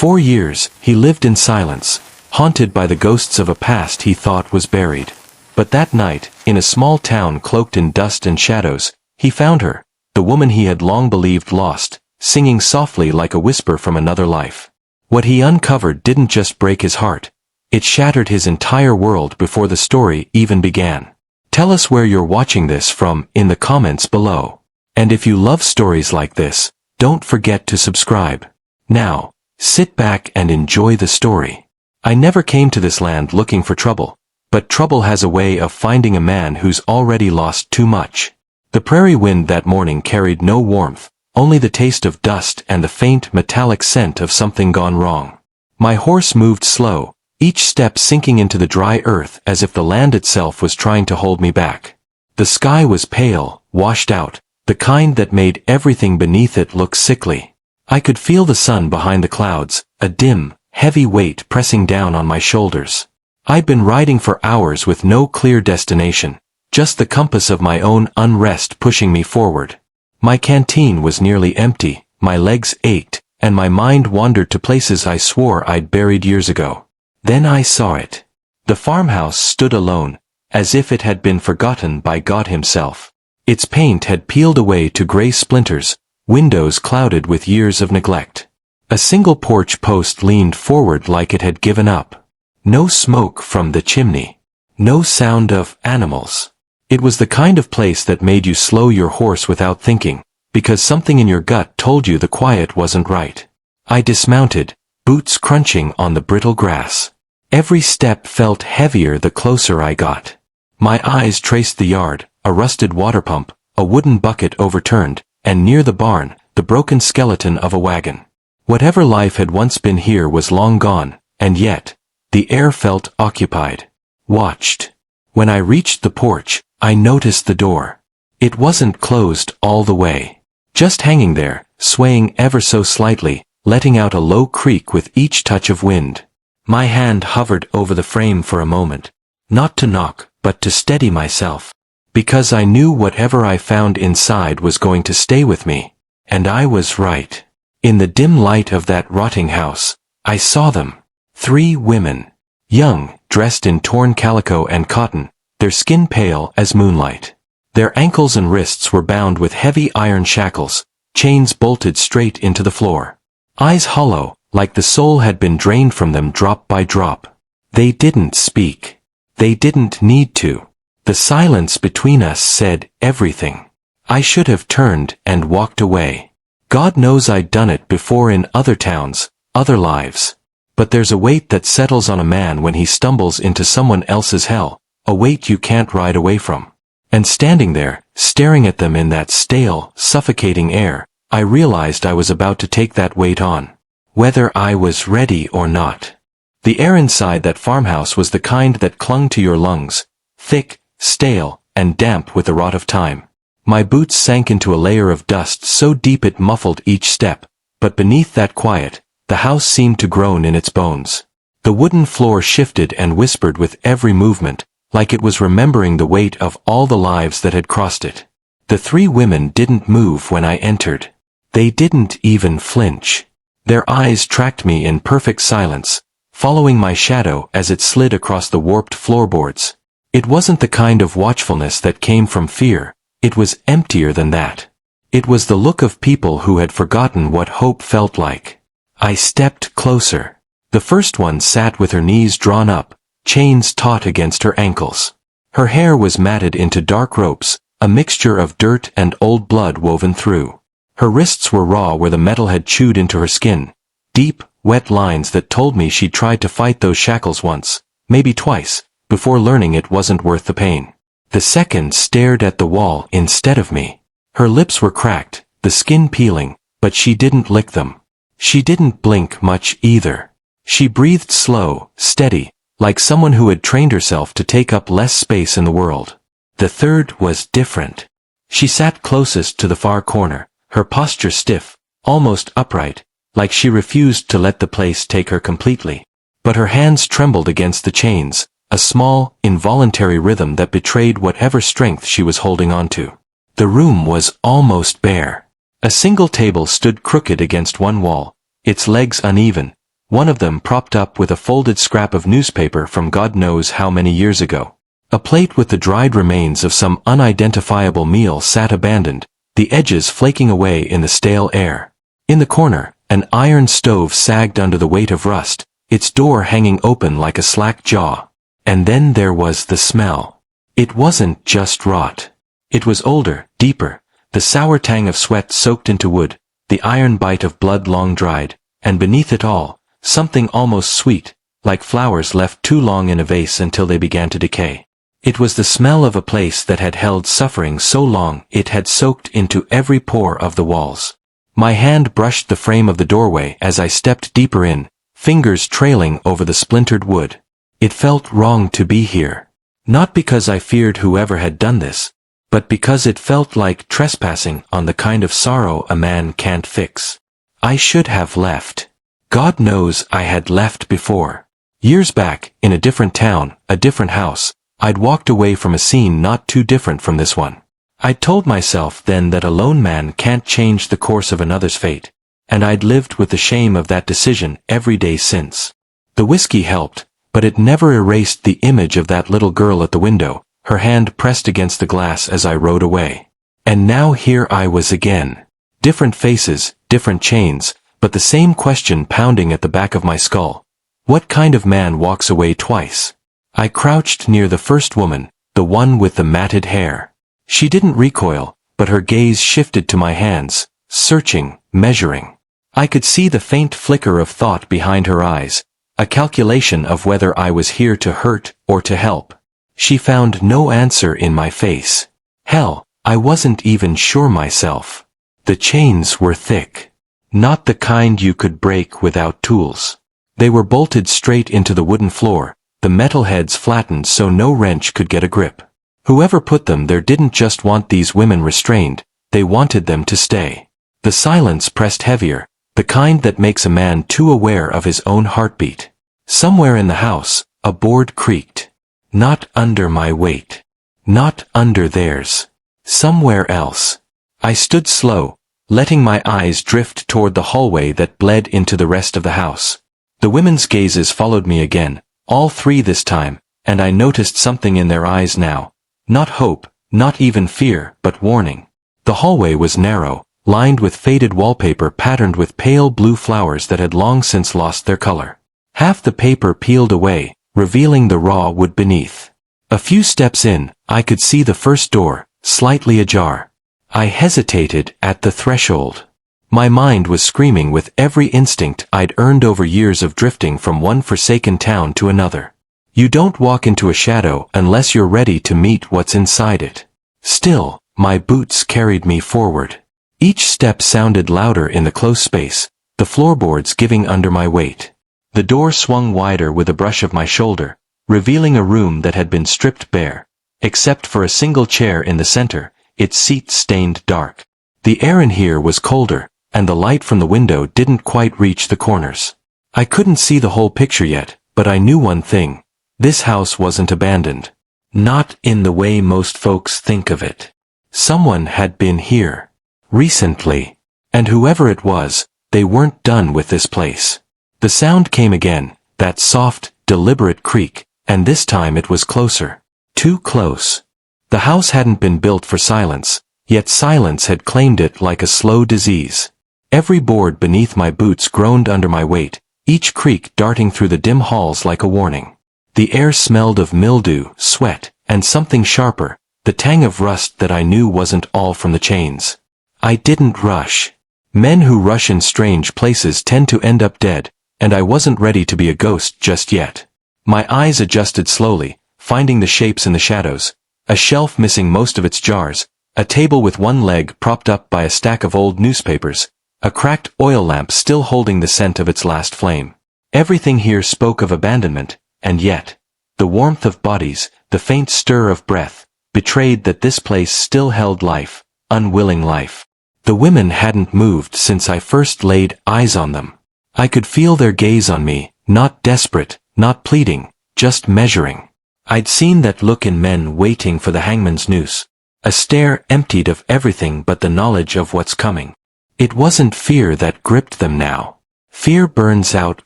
4 years, he lived in silence, haunted by the ghosts of a past he thought was buried. But that night, in a small town cloaked in dust and shadows, he found her, the woman he had long believed lost, singing softly like a whisper from another life. What he uncovered didn't just break his heart, it shattered his entire world before the story even began. Tell us where you're watching this from in the comments below. And if you love stories like this, don't forget to subscribe. Now, sit back and enjoy the story. I never came to this land looking for trouble, but trouble has a way of finding a man who's already lost too much. The prairie wind that morning carried no warmth, only the taste of dust and the faint metallic scent of something gone wrong. My horse moved slow, each step sinking into the dry earth as if the land itself was trying to hold me back. The sky was pale, washed out, the kind that made everything beneath it look sickly. I could feel the sun behind the clouds, a dim, heavy weight pressing down on my shoulders. I'd been riding for hours with no clear destination, just the compass of my own unrest pushing me forward. My canteen was nearly empty, my legs ached, and my mind wandered to places I swore I'd buried years ago. Then I saw it. The farmhouse stood alone, as if it had been forgotten by God himself. Its paint had peeled away to gray splinters, windows clouded with years of neglect. A single porch post leaned forward like it had given up. No smoke from the chimney. No sound of animals. It was the kind of place that made you slow your horse without thinking, because something in your gut told you the quiet wasn't right. I dismounted, boots crunching on the brittle grass. Every step felt heavier the closer I got. My eyes traced the yard, a rusted water pump, a wooden bucket overturned, and near the barn, the broken skeleton of a wagon. Whatever life had once been here was long gone, and yet, the air felt occupied. Watched. When I reached the porch, I noticed the door. It wasn't closed all the way. Just hanging there, swaying ever so slightly, letting out a low creak with each touch of wind. My hand hovered over the frame for a moment. Not to knock, but to steady myself. Because I knew whatever I found inside was going to stay with me. And I was right. In the dim light of that rotting house, I saw them. 3 women. Young, dressed in torn calico and cotton, their skin pale as moonlight. Their ankles and wrists were bound with heavy iron shackles, chains bolted straight into the floor. Eyes hollow, like the soul had been drained from them drop by drop. They didn't speak. They didn't need to. The silence between us said everything. I should have turned and walked away. God knows I'd done it before in other towns, other lives. But there's a weight that settles on a man when he stumbles into someone else's hell, a weight you can't ride away from. And standing there, staring at them in that stale, suffocating air, I realized I was about to take that weight on. Whether I was ready or not. The air inside that farmhouse was the kind that clung to your lungs, thick, stale, and damp with the rot of time. My boots sank into a layer of dust so deep it muffled each step, but beneath that quiet, the house seemed to groan in its bones. The wooden floor shifted and whispered with every movement, like it was remembering the weight of all the lives that had crossed it. The 3 women didn't move when I entered. They didn't even flinch. Their eyes tracked me in perfect silence, following my shadow as it slid across the warped floorboards. It wasn't the kind of watchfulness that came from fear, it was emptier than that. It was the look of people who had forgotten what hope felt like. I stepped closer. The first one sat with her knees drawn up, chains taut against her ankles. Her hair was matted into dark ropes, a mixture of dirt and old blood woven through. Her wrists were raw where the metal had chewed into her skin. Deep, wet lines that told me she'd tried to fight those shackles once, maybe twice, before learning it wasn't worth the pain. The second stared at the wall instead of me. Her lips were cracked, the skin peeling, but she didn't lick them. She didn't blink much either. She breathed slow, steady, like someone who had trained herself to take up less space in the world. The third was different. She sat closest to the far corner, her posture stiff, almost upright, like she refused to let the place take her completely. But her hands trembled against the chains, a small, involuntary rhythm that betrayed whatever strength she was holding on to. The room was almost bare. A single table stood crooked against one wall, its legs uneven, one of them propped up with a folded scrap of newspaper from God knows how many years ago. A plate with the dried remains of some unidentifiable meal sat abandoned, the edges flaking away in the stale air. In the corner, an iron stove sagged under the weight of rust, its door hanging open like a slack jaw. And then there was the smell. It wasn't just rot. It was older, deeper, the sour tang of sweat soaked into wood, the iron bite of blood long dried, and beneath it all, something almost sweet, like flowers left too long in a vase until they began to decay. It was the smell of a place that had held suffering so long it had soaked into every pore of the walls. My hand brushed the frame of the doorway as I stepped deeper in, fingers trailing over the splintered wood. It felt wrong to be here. Not because I feared whoever had done this, but because it felt like trespassing on the kind of sorrow a man can't fix. I should have left. God knows I had left before. Years back, in a different town, a different house, I'd walked away from a scene not too different from this one. I'd told myself then that a lone man can't change the course of another's fate, and I'd lived with the shame of that decision every day since. The whiskey helped, but it never erased the image of that little girl at the window, her hand pressed against the glass as I rode away. And now here I was again. Different faces, different chains, but the same question pounding at the back of my skull. What kind of man walks away twice? I crouched near the first woman, the one with the matted hair. She didn't recoil, but her gaze shifted to my hands, searching, measuring. I could see the faint flicker of thought behind her eyes, a calculation of whether I was here to hurt or to help. She found no answer in my face. Hell, I wasn't even sure myself. The chains were thick. Not the kind you could break without tools. They were bolted straight into the wooden floor, the metal heads flattened so no wrench could get a grip. Whoever put them there didn't just want these women restrained, they wanted them to stay. The silence pressed heavier, the kind that makes a man too aware of his own heartbeat. Somewhere in the house, a board creaked. Not under my weight. Not under theirs. Somewhere else. I stood slow, letting my eyes drift toward the hallway that bled into the rest of the house. The women's gazes followed me again, all three this time, and I noticed something in their eyes now. Not hope, not even fear, but warning. The hallway was narrow, lined with faded wallpaper patterned with pale blue flowers that had long since lost their color. Half the paper peeled away, revealing the raw wood beneath. A few steps in, I could see the first door, slightly ajar. I hesitated at the threshold. My mind was screaming with every instinct I'd earned over years of drifting from one forsaken town to another. You don't walk into a shadow unless you're ready to meet what's inside it. Still, my boots carried me forward. Each step sounded louder in the close space, the floorboards giving under my weight. The door swung wider with a brush of my shoulder, revealing a room that had been stripped bare. Except for a single chair in the center, its seat stained dark. The air in here was colder, and the light from the window didn't quite reach the corners. I couldn't see the whole picture yet, but I knew one thing. This house wasn't abandoned. Not in the way most folks think of it. Someone had been here. Recently. And whoever it was, they weren't done with this place. The sound came again, that soft, deliberate creak, and this time it was closer. Too close. The house hadn't been built for silence, yet silence had claimed it like a slow disease. Every board beneath my boots groaned under my weight, each creak darting through the dim halls like a warning. The air smelled of mildew, sweat, and something sharper, the tang of rust that I knew wasn't all from the chains. I didn't rush. Men who rush in strange places tend to end up dead, and I wasn't ready to be a ghost just yet. My eyes adjusted slowly, finding the shapes in the shadows, a shelf missing most of its jars, a table with one leg propped up by a stack of old newspapers, a cracked oil lamp still holding the scent of its last flame. Everything here spoke of abandonment, and yet, the warmth of bodies, the faint stir of breath, betrayed that this place still held life, unwilling life. The women hadn't moved since I first laid eyes on them. I could feel their gaze on me, not desperate, not pleading, just measuring. I'd seen that look in men waiting for the hangman's noose, a stare emptied of everything but the knowledge of what's coming. It wasn't fear that gripped them now. Fear burns out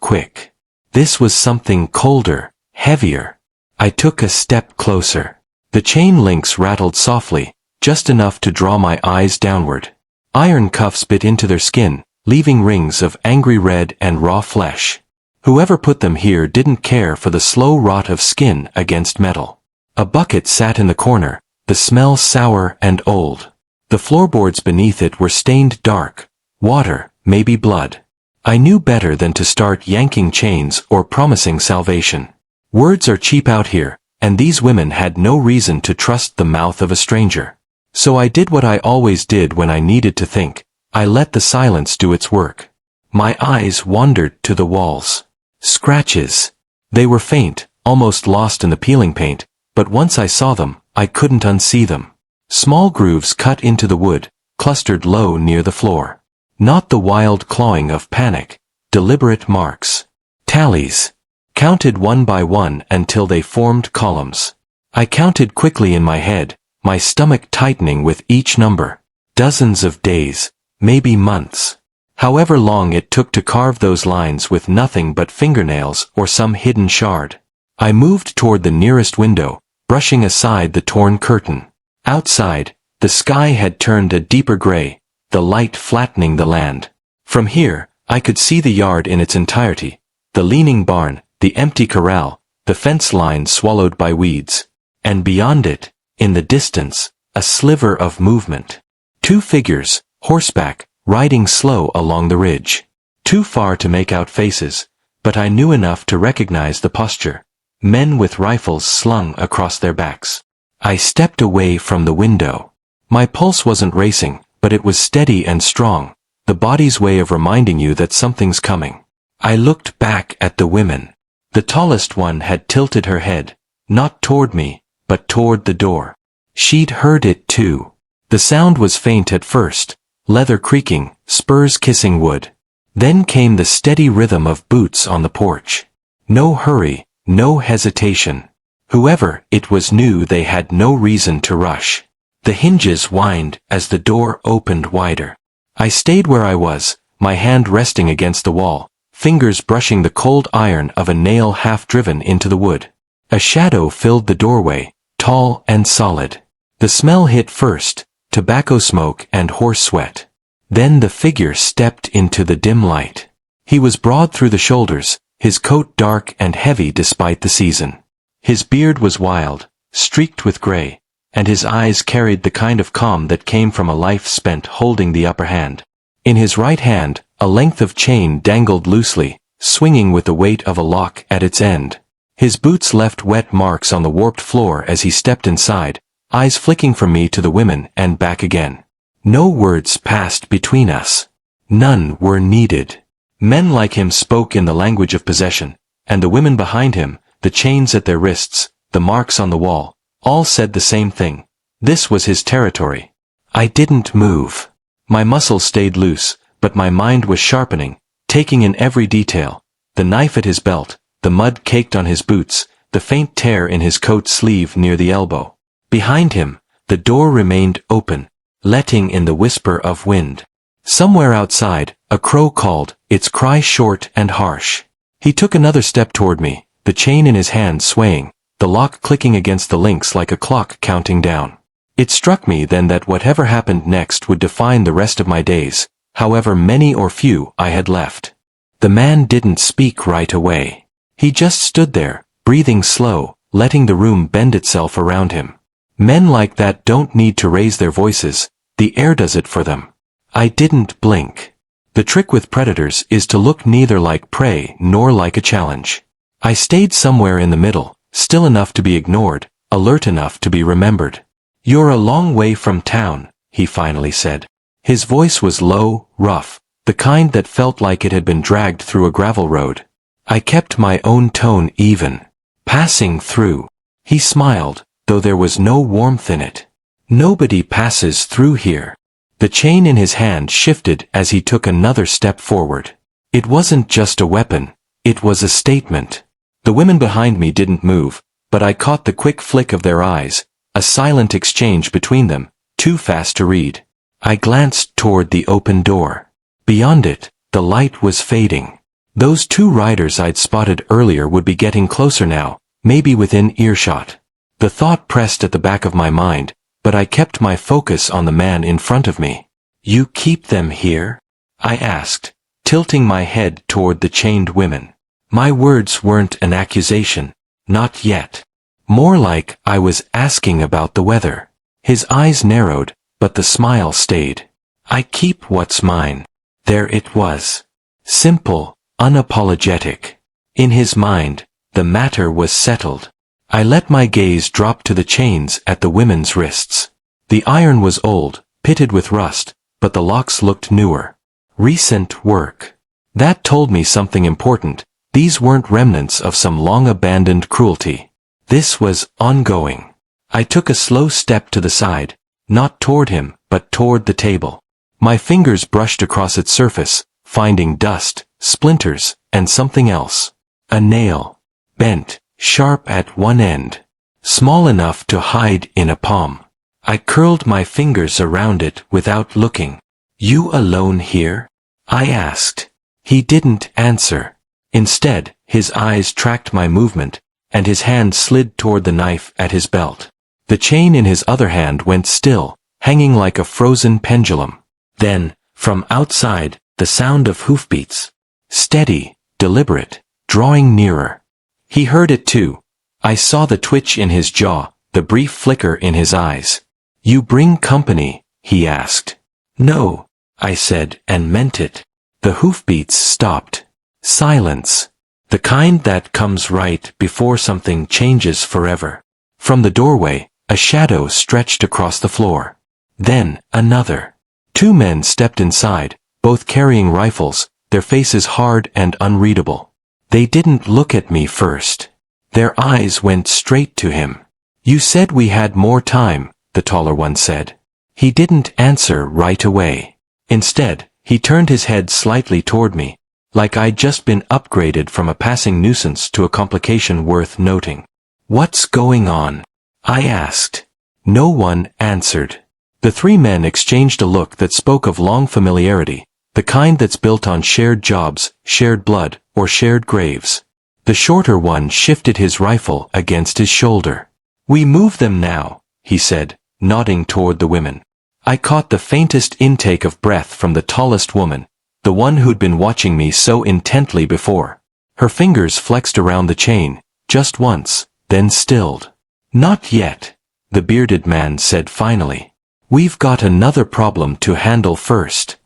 quick. This was something colder, heavier. I took a step closer. The chain links rattled softly, just enough to draw my eyes downward. Iron cuffs bit into their skin, leaving rings of angry red and raw flesh. Whoever put them here didn't care for the slow rot of skin against metal. A bucket sat in the corner, the smell sour and old. The floorboards beneath it were stained dark. Water, maybe blood. I knew better than to start yanking chains or promising salvation. Words are cheap out here, and these women had no reason to trust the mouth of a stranger. So I did what I always did when I needed to think. I let the silence do its work. My eyes wandered to the walls. Scratches. They were faint, almost lost in the peeling paint, but once I saw them, I couldn't unsee them. Small grooves cut into the wood, clustered low near the floor. Not the wild clawing of panic, deliberate marks. Tallies. Counted one by one until they formed columns. I counted quickly in my head, my stomach tightening with each number. Dozens of days, maybe months. However long it took to carve those lines with nothing but fingernails or some hidden shard. I moved toward the nearest window, brushing aside the torn curtain. Outside, the sky had turned a deeper gray, the light flattening the land. From here, I could see the yard in its entirety, the leaning barn, the empty corral, the fence line swallowed by weeds. And beyond it, in the distance, a sliver of movement. Two figures, horseback, riding slow along the ridge. Too far to make out faces, but I knew enough to recognize the posture. Men with rifles slung across their backs. I stepped away from the window. My pulse wasn't racing, but it was steady and strong, the body's way of reminding you that something's coming. I looked back at the women. The tallest one had tilted her head, not toward me, but toward the door. She'd heard it too. The sound was faint at first, leather creaking, spurs kissing wood. Then came the steady rhythm of boots on the porch. No hurry, no hesitation. Whoever it was knew they had no reason to rush. The hinges whined as the door opened wider. I stayed where I was, my hand resting against the wall, fingers brushing the cold iron of a nail half driven into the wood. A shadow filled the doorway, tall and solid. The smell hit first, tobacco smoke and horse sweat. Then the figure stepped into the dim light. He was broad through the shoulders, his coat dark and heavy despite the season. His beard was wild, streaked with gray, and his eyes carried the kind of calm that came from a life spent holding the upper hand. In his right hand, a length of chain dangled loosely, swinging with the weight of a lock at its end. His boots left wet marks on the warped floor as he stepped inside, eyes flicking from me to the women and back again. No words passed between us. None were needed. Men like him spoke in the language of possession, and the women behind him, the chains at their wrists, the marks on the wall, all said the same thing. This was his territory. I didn't move. My muscles stayed loose, but my mind was sharpening, taking in every detail. The knife at his belt, the mud caked on his boots, the faint tear in his coat sleeve near the elbow. Behind him, the door remained open, letting in the whisper of wind. Somewhere outside, a crow called, its cry short and harsh. He took another step toward me, the chain in his hand swaying, the lock clicking against the links like a clock counting down. It struck me then that whatever happened next would define the rest of my days, however many or few I had left. The man didn't speak right away. He just stood there, breathing slow, letting the room bend itself around him. Men like that don't need to raise their voices, the air does it for them. I didn't blink. The trick with predators is to look neither like prey nor like a challenge. I stayed somewhere in the middle, still enough to be ignored, alert enough to be remembered. "You're a long way from town," he finally said. His voice was low, rough, the kind that felt like it had been dragged through a gravel road. I kept my own tone even. "Passing through." He smiled, though there was no warmth in it. "Nobody passes through here." The chain in his hand shifted as he took another step forward. It wasn't just a weapon, it was a statement. The women behind me didn't move, but I caught the quick flick of their eyes, a silent exchange between them, too fast to read. I glanced toward the open door. Beyond it, the light was fading. Those two riders I'd spotted earlier would be getting closer now, maybe within earshot. The thought pressed at the back of my mind, but I kept my focus on the man in front of me. "You keep them here?" I asked, tilting my head toward the chained women. My words weren't an accusation, not yet. More like I was asking about the weather. His eyes narrowed, but the smile stayed. "I keep what's mine." There it was. Simple, unapologetic. In his mind, the matter was settled. I let my gaze drop to the chains at the women's wrists. The iron was old, pitted with rust, but the locks looked newer. Recent work. That told me something important. These weren't remnants of some long-abandoned cruelty. This was ongoing. I took a slow step to the side, not toward him, but toward the table. My fingers brushed across its surface, finding dust, splinters, and something else. A nail. Bent, sharp at one end. Small enough to hide in a palm. I curled my fingers around it without looking. "You alone here?" I asked. He didn't answer. Instead, his eyes tracked my movement, and his hand slid toward the knife at his belt. The chain in his other hand went still, hanging like a frozen pendulum. Then, from outside, the sound of hoofbeats. Steady, deliberate, drawing nearer. He heard it too. I saw the twitch in his jaw, the brief flicker in his eyes. "You bring company?" he asked. "No," I said, and meant it. The hoofbeats stopped. Silence. The kind that comes right before something changes forever. From the doorway, a shadow stretched across the floor. Then, another. Two men stepped inside, both carrying rifles, their faces hard and unreadable. They didn't look at me first. Their eyes went straight to him. "You said we had more time," the taller one said. He didn't answer right away. Instead, he turned his head slightly toward me, like I'd just been upgraded from a passing nuisance to a complication worth noting. "What's going on?" I asked. No one answered. The three men exchanged a look that spoke of long familiarity, the kind that's built on shared jobs, shared blood, or shared graves. The shorter one shifted his rifle against his shoulder. "We move them now," he said, nodding toward the women. I caught the faintest intake of breath from the tallest woman, the one who'd been watching me so intently before. Her fingers flexed around the chain, just once, then stilled. "Not yet," the bearded man said finally. "We've got another problem to handle first."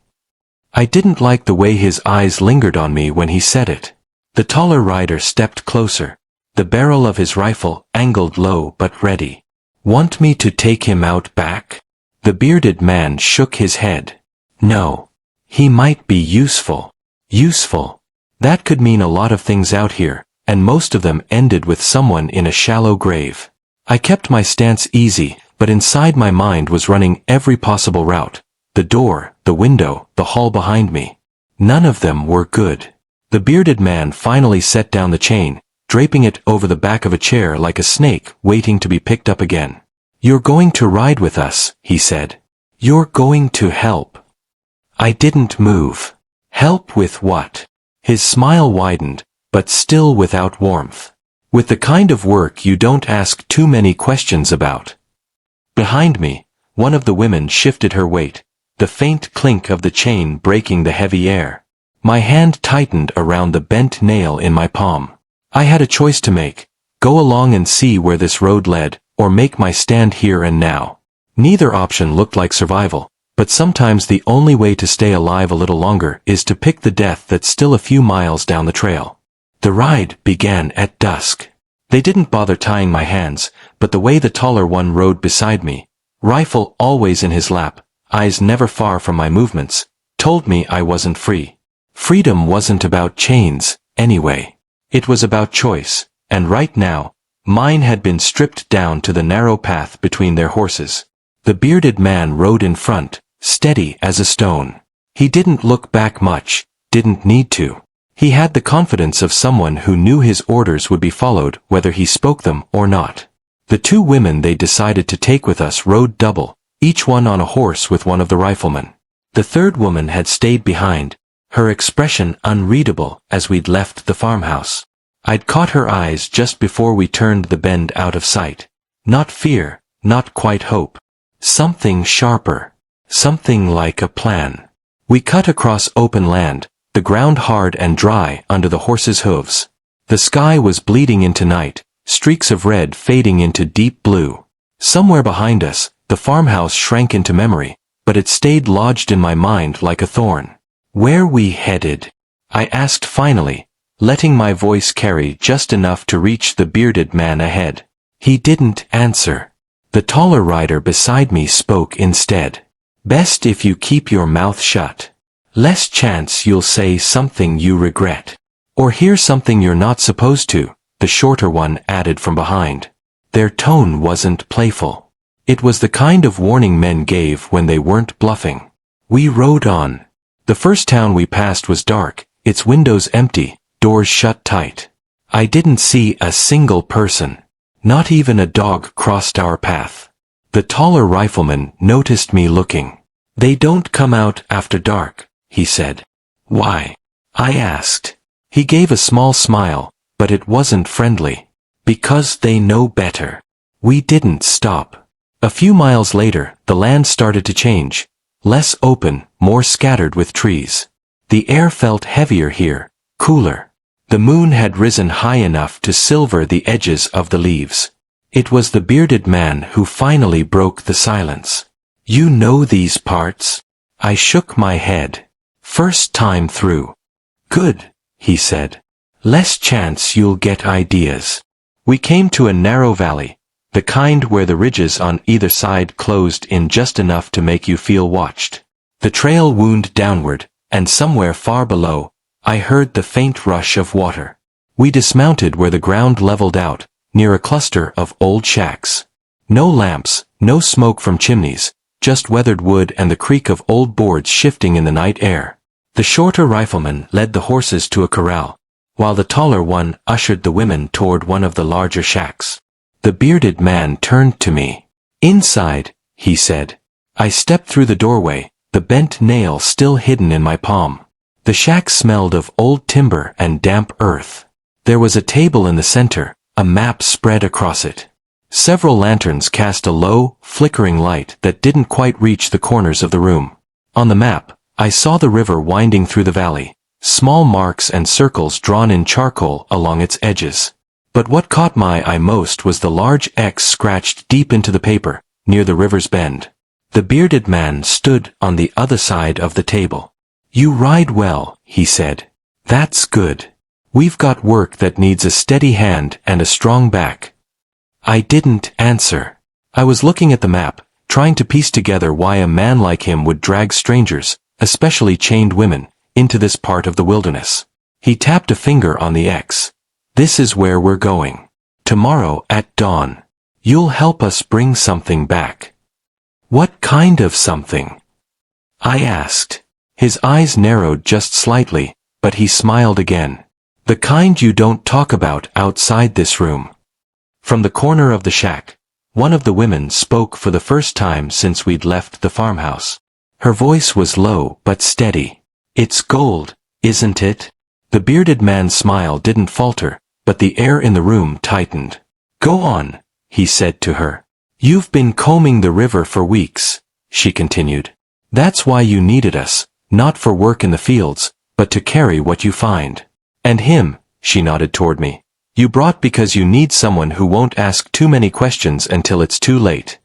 I didn't like the way his eyes lingered on me when he said it. The taller rider stepped closer, the barrel of his rifle angled low but ready. "Want me to take him out back?" The bearded man shook his head. "No. He might be useful." Useful. That could mean a lot of things out here, and most of them ended with someone in a shallow grave. I kept my stance easy, but inside my mind was running every possible route. The door, the window, the hall behind me. None of them were good. The bearded man finally set down the chain, draping it over the back of a chair like a snake waiting to be picked up again. "You're going to ride with us," he said. "You're going to help." I didn't move. Help with what? His smile widened, but still without warmth. With the kind of work you don't ask too many questions about. Behind me, one of the women shifted her weight, the faint clink of the chain breaking the heavy air. My hand tightened around the bent nail in my palm. I had a choice to make: go along and see where this road led, or make my stand here and now. Neither option looked like survival, but sometimes the only way to stay alive a little longer is to pick the death that's still a few miles down the trail. The ride began at dusk. They didn't bother tying my hands, but the way the taller one rode beside me, rifle always in his lap, eyes never far from my movements, told me I wasn't free. Freedom wasn't about chains, anyway. It was about choice, and right now, mine had been stripped down to the narrow path between their horses. The bearded man rode in front, steady as a stone. He didn't look back much, didn't need to. He had the confidence of someone who knew his orders would be followed whether he spoke them or not. The two women they decided to take with us rode double, each one on a horse with one of the riflemen. The third woman had stayed behind, her expression unreadable as we'd left the farmhouse. I'd caught her eyes just before we turned the bend out of sight. Not fear, not quite hope. Something sharper. Something like a plan. We cut across open land, the ground hard and dry under the horses' hooves. The sky was bleeding into night, streaks of red fading into deep blue. Somewhere behind us, the farmhouse shrank into memory, but it stayed lodged in my mind like a thorn. Where we headed? I asked finally, letting my voice carry just enough to reach the bearded man ahead. He didn't answer. The taller rider beside me spoke instead. Best if you keep your mouth shut. Less chance you'll say something you regret. Or hear something you're not supposed to, the shorter one added from behind. Their tone wasn't playful. It was the kind of warning men gave when they weren't bluffing. We rode on. The first town we passed was dark, its windows empty, doors shut tight. I didn't see a single person. Not even a dog crossed our path. The taller rifleman noticed me looking. They don't come out after dark, he said. Why? I asked. He gave a small smile, but it wasn't friendly. Because they know better. We didn't stop. A few miles later, the land started to change. Less open, more scattered with trees. The air felt heavier here, cooler. The moon had risen high enough to silver the edges of the leaves. It was the bearded man who finally broke the silence. You know these parts? I shook my head. First time through. Good, he said. Less chance you'll get ideas. We came to a narrow valley, the kind where the ridges on either side closed in just enough to make you feel watched. The trail wound downward, and somewhere far below, I heard the faint rush of water. We dismounted where the ground leveled out, near a cluster of old shacks. No lamps, no smoke from chimneys, just weathered wood and the creak of old boards shifting in the night air. The shorter rifleman led the horses to a corral, while the taller one ushered the women toward one of the larger shacks. The bearded man turned to me. Inside, he said. I stepped through the doorway, the bent nail still hidden in my palm. The shack smelled of old timber and damp earth. There was a table in the center, a map spread across it. Several lanterns cast a low, flickering light that didn't quite reach the corners of the room. On the map, I saw the river winding through the valley, small marks and circles drawn in charcoal along its edges. But what caught my eye most was the large X scratched deep into the paper, near the river's bend. The bearded man stood on the other side of the table. You ride well, he said. That's good. We've got work that needs a steady hand and a strong back. I didn't answer. I was looking at the map, trying to piece together why a man like him would drag strangers, especially chained women, into this part of the wilderness. He tapped a finger on the X. This is where we're going. Tomorrow at dawn. You'll help us bring something back. What kind of something? I asked. His eyes narrowed just slightly, but he smiled again. The kind you don't talk about outside this room. From the corner of the shack, one of the women spoke for the first time since we'd left the farmhouse. Her voice was low but steady. It's gold, isn't it? The bearded man's smile didn't falter, but the air in the room tightened. Go on, he said to her. You've been combing the river for weeks, she continued. That's why you needed us, not for work in the fields, but to carry what you find. And him, she nodded toward me. You brought because you need someone who won't ask too many questions until it's too late.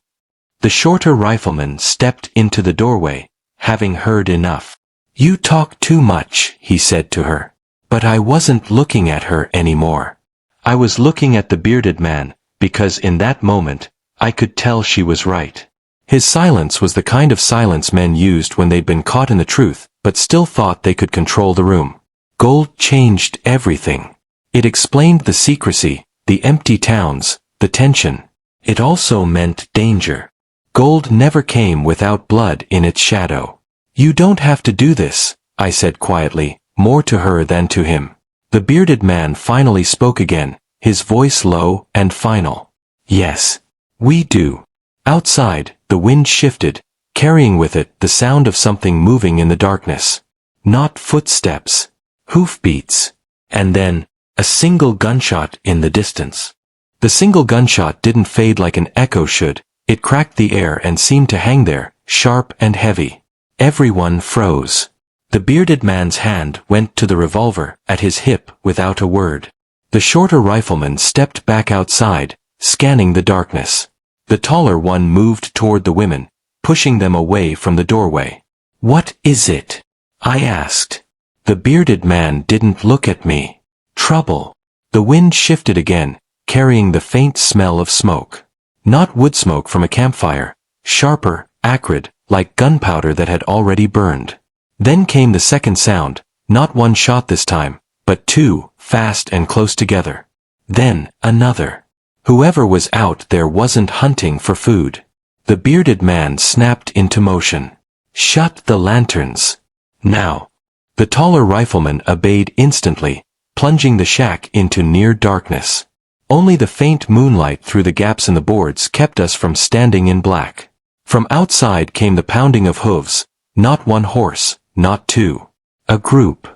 The shorter rifleman stepped into the doorway, having heard enough. You talk too much, he said to her. But I wasn't looking at her anymore. I was looking at the bearded man, because in that moment, I could tell she was right. His silence was the kind of silence men used when they'd been caught in the truth, but still thought they could control the room. Gold changed everything. It explained the secrecy, the empty towns, the tension. It also meant danger. Gold never came without blood in its shadow. You don't have to do this, I said quietly, more to her than to him. The bearded man finally spoke again, his voice low and final. Yes, we do. Outside, the wind shifted, carrying with it the sound of something moving in the darkness. Not footsteps. Hoofbeats. And then, a single gunshot in the distance. The single gunshot didn't fade like an echo should, it cracked the air and seemed to hang there, sharp and heavy. Everyone froze. The bearded man's hand went to the revolver at his hip without a word. The shorter rifleman stepped back outside, scanning the darkness. The taller one moved toward the women, pushing them away from the doorway. "What is it?" I asked. The bearded man didn't look at me. Trouble. The wind shifted again, carrying the faint smell of smoke. Not wood smoke from a campfire, sharper, acrid, like gunpowder that had already burned. Then came the second sound, not one shot this time, but two, fast and close together. Then, another. Whoever was out there wasn't hunting for food. The bearded man snapped into motion. "Shut the lanterns. Now." The taller rifleman obeyed instantly, plunging the shack into near darkness. Only the faint moonlight through the gaps in the boards kept us from standing in black. From outside came the pounding of hooves, not one horse, not two. A group.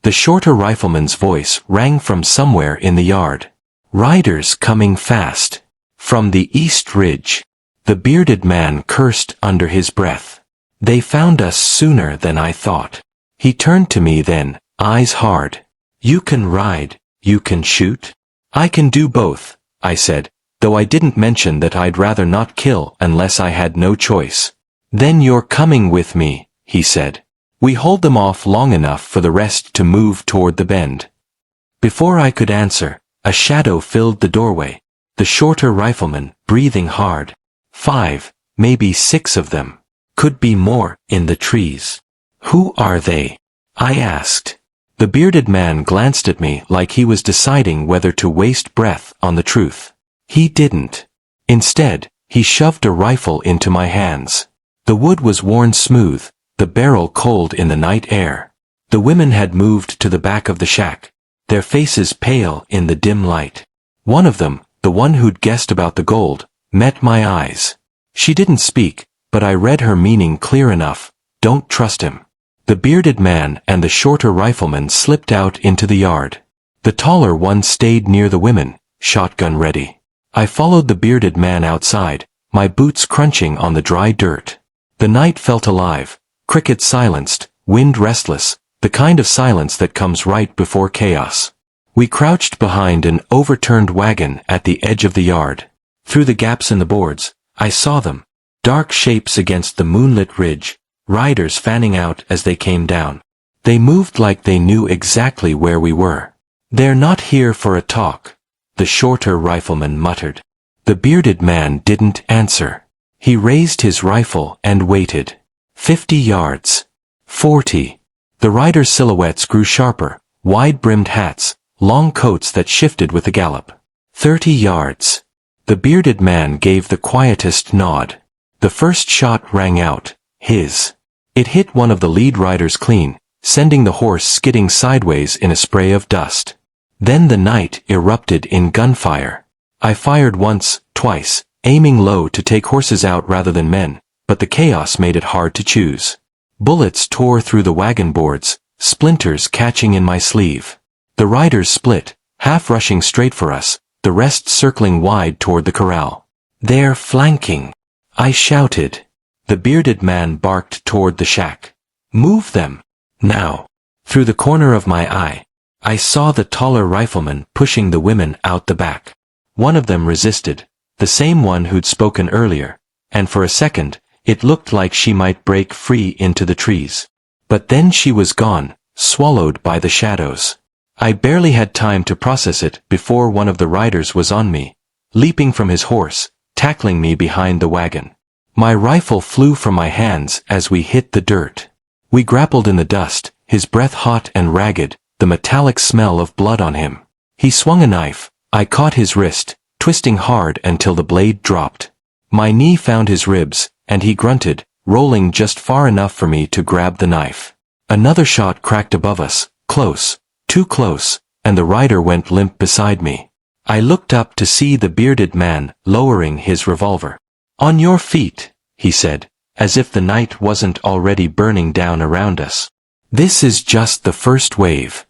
The shorter rifleman's voice rang from somewhere in the yard. "Riders coming fast. From the east ridge." The bearded man cursed under his breath. "They found us sooner than I thought." He turned to me then, eyes hard. "You can ride, you can shoot?" "I can do both," I said, though I didn't mention that I'd rather not kill unless I had no choice. "Then you're coming with me," he said. We hold them off long enough for the rest to move toward the bend. Before I could answer, a shadow filled the doorway, the shorter rifleman breathing hard. 5, maybe 6 of them. Could be more, in the trees. "Who are they?" I asked. The bearded man glanced at me like he was deciding whether to waste breath on the truth. He didn't. Instead, he shoved a rifle into my hands. The wood was worn smooth, the barrel cold in the night air. The women had moved to the back of the shack, their faces pale in the dim light. One of them, the one who'd guessed about the gold, met my eyes. She didn't speak, but I read her meaning clear enough. Don't trust him. The bearded man and the shorter rifleman slipped out into the yard. The taller one stayed near the women, shotgun ready. I followed the bearded man outside, my boots crunching on the dry dirt. The night felt alive, crickets silenced, wind restless, the kind of silence that comes right before chaos. We crouched behind an overturned wagon at the edge of the yard. Through the gaps in the boards, I saw them, dark shapes against the moonlit ridge, riders fanning out as they came down. They moved like they knew exactly where we were. "They're not here for a talk," the shorter rifleman muttered. The bearded man didn't answer. He raised his rifle and waited. 50 yards. 40. The riders' silhouettes grew sharper, wide-brimmed hats, long coats that shifted with the gallop. 30 yards. The bearded man gave the quietest nod. The first shot rang out. His. It hit one of the lead riders clean, sending the horse skidding sideways in a spray of dust. Then the night erupted in gunfire. I fired once, twice, aiming low to take horses out rather than men, but the chaos made it hard to choose. Bullets tore through the wagon boards, splinters catching in my sleeve. The riders split, half rushing straight for us, the rest circling wide toward the corral. "They're flanking," I shouted. The bearded man barked toward the shack. "Move them. Now." Through the corner of my eye, I saw the taller rifleman pushing the women out the back. One of them resisted, the same one who'd spoken earlier, and for a second, it looked like she might break free into the trees. But then she was gone, swallowed by the shadows. I barely had time to process it before one of the riders was on me, leaping from his horse, tackling me behind the wagon. My rifle flew from my hands as we hit the dirt. We grappled in the dust, his breath hot and ragged, the metallic smell of blood on him. He swung a knife. I caught his wrist, twisting hard until the blade dropped. My knee found his ribs, and he grunted, rolling just far enough for me to grab the knife. Another shot cracked above us, close, too close, and the rider went limp beside me. I looked up to see the bearded man lowering his revolver. "On your feet," he said, as if the night wasn't already burning down around us. This is just the first wave.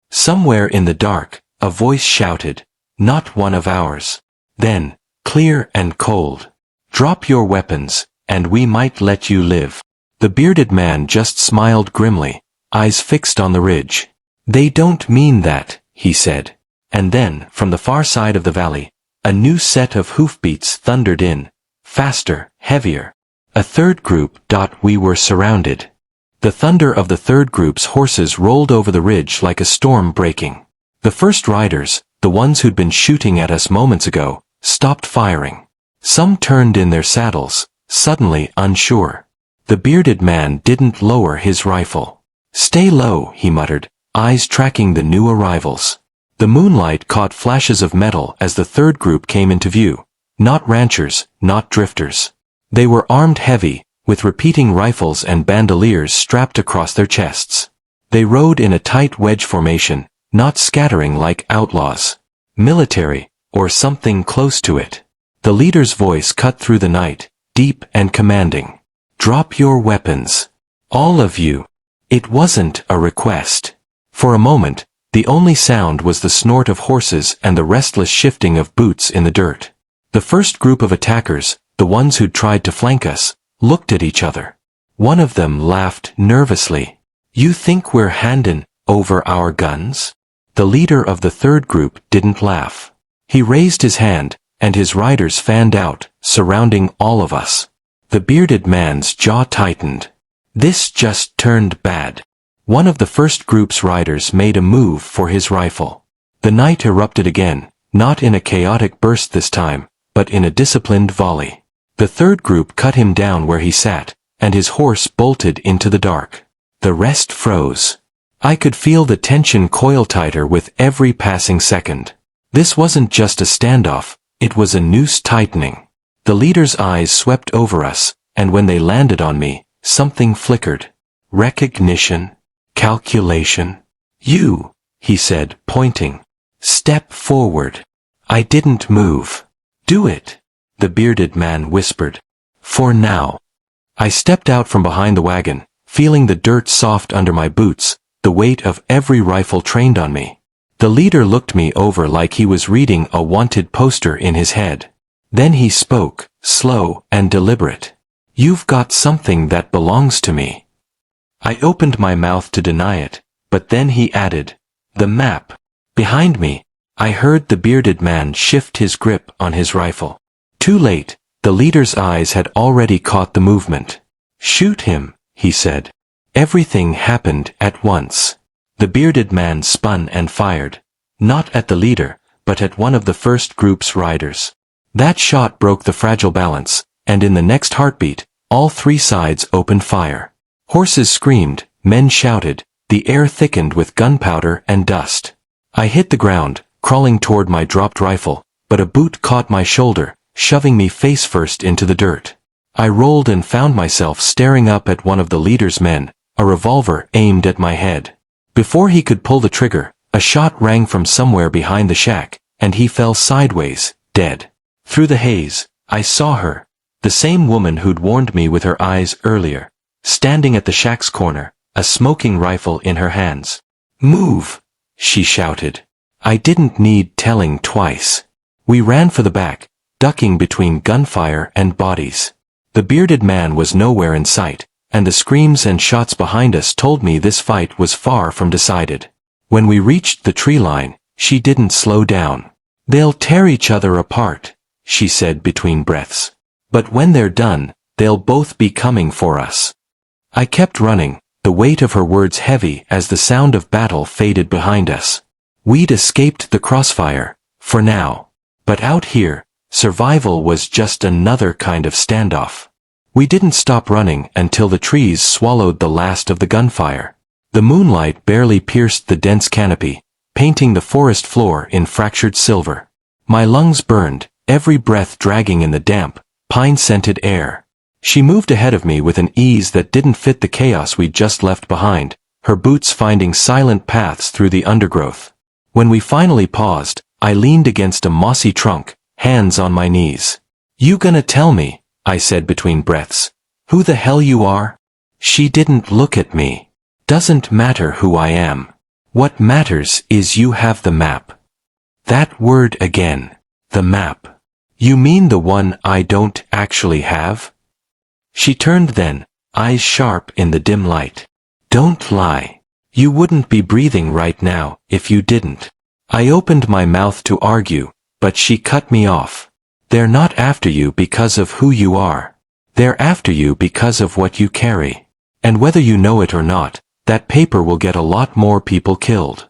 Somewhere in the dark, a voice shouted, not one of ours. Then, clear and cold. Drop your weapons, and we might let you live. The bearded man just smiled grimly, eyes fixed on the ridge. They don't mean that, he said. And then, from the far side of the valley, a new set of hoofbeats thundered in, faster, heavier. A third group. We were surrounded. The thunder of the third group's horses rolled over the ridge like a storm breaking. The first riders, the ones who'd been shooting at us moments ago, stopped firing. Some turned in their saddles, suddenly unsure. The bearded man didn't lower his rifle. Stay low, he muttered, eyes tracking the new arrivals. The moonlight caught flashes of metal as the third group came into view. Not ranchers, not drifters. They were armed heavy, with repeating rifles and bandoliers strapped across their chests. They rode in a tight wedge formation, not scattering like outlaws. Military, or something close to it. The leader's voice cut through the night, deep and commanding. Drop your weapons. All of you. It wasn't a request. For a moment, the only sound was the snort of horses and the restless shifting of boots in the dirt. The first group of attackers, the ones who'd tried to flank us, looked at each other. One of them laughed nervously. You think we're handing over our guns? The leader of the third group didn't laugh. He raised his hand, and his riders fanned out, surrounding all of us. The bearded man's jaw tightened. This just turned bad. One of the first group's riders made a move for his rifle. The night erupted again, not in a chaotic burst this time, but in a disciplined volley. The third group cut him down where he sat, and his horse bolted into the dark. The rest froze. I could feel the tension coil tighter with every passing second. This wasn't just a standoff, it was a noose tightening. The leader's eyes swept over us, and when they landed on me, something flickered. Recognition. Calculation. You, he said, pointing. Step forward. I didn't move. Do it, the bearded man whispered. For now. I stepped out from behind the wagon, feeling the dirt soft under my boots, the weight of every rifle trained on me. The leader looked me over like he was reading a wanted poster in his head. Then he spoke, slow and deliberate. You've got something that belongs to me. I opened my mouth to deny it, but then he added, the map. Behind me, I heard the bearded man shift his grip on his rifle. Too late, the leader's eyes had already caught the movement. Shoot him, he said. Everything happened at once. The bearded man spun and fired, not at the leader, but at one of the first group's riders. That shot broke the fragile balance, and in the next heartbeat, all three sides opened fire. Horses screamed, men shouted, the air thickened with gunpowder and dust. I hit the ground, crawling toward my dropped rifle, but a boot caught my shoulder, shoving me face first into the dirt. I rolled and found myself staring up at one of the leader's men, a revolver aimed at my head. Before he could pull the trigger, a shot rang from somewhere behind the shack, and he fell sideways, dead. Through the haze, I saw her, the same woman who'd warned me with her eyes earlier, standing at the shack's corner, a smoking rifle in her hands. Move, she shouted. I didn't need telling twice. We ran for the back, ducking between gunfire and bodies. The bearded man was nowhere in sight, and the screams and shots behind us told me this fight was far from decided. When we reached the tree line, she didn't slow down. They'll tear each other apart, she said between breaths. But when they're done, they'll both be coming for us. I kept running, the weight of her words heavy as the sound of battle faded behind us. We'd escaped the crossfire, for now. But out here, survival was just another kind of standoff. We didn't stop running until the trees swallowed the last of the gunfire. The moonlight barely pierced the dense canopy, painting the forest floor in fractured silver. My lungs burned, every breath dragging in the damp, pine-scented air. She moved ahead of me with an ease that didn't fit the chaos we'd just left behind, her boots finding silent paths through the undergrowth. When we finally paused, I leaned against a mossy trunk, hands on my knees. You gonna tell me, I said between breaths, who the hell you are? She didn't look at me. Doesn't matter who I am. What matters is you have the map. That word again. The map. You mean the one I don't actually have? She turned then, eyes sharp in the dim light. Don't lie. You wouldn't be breathing right now if you didn't. I opened my mouth to argue, but she cut me off. They're not after you because of who you are. They're after you because of what you carry. And whether you know it or not, that paper will get a lot more people killed.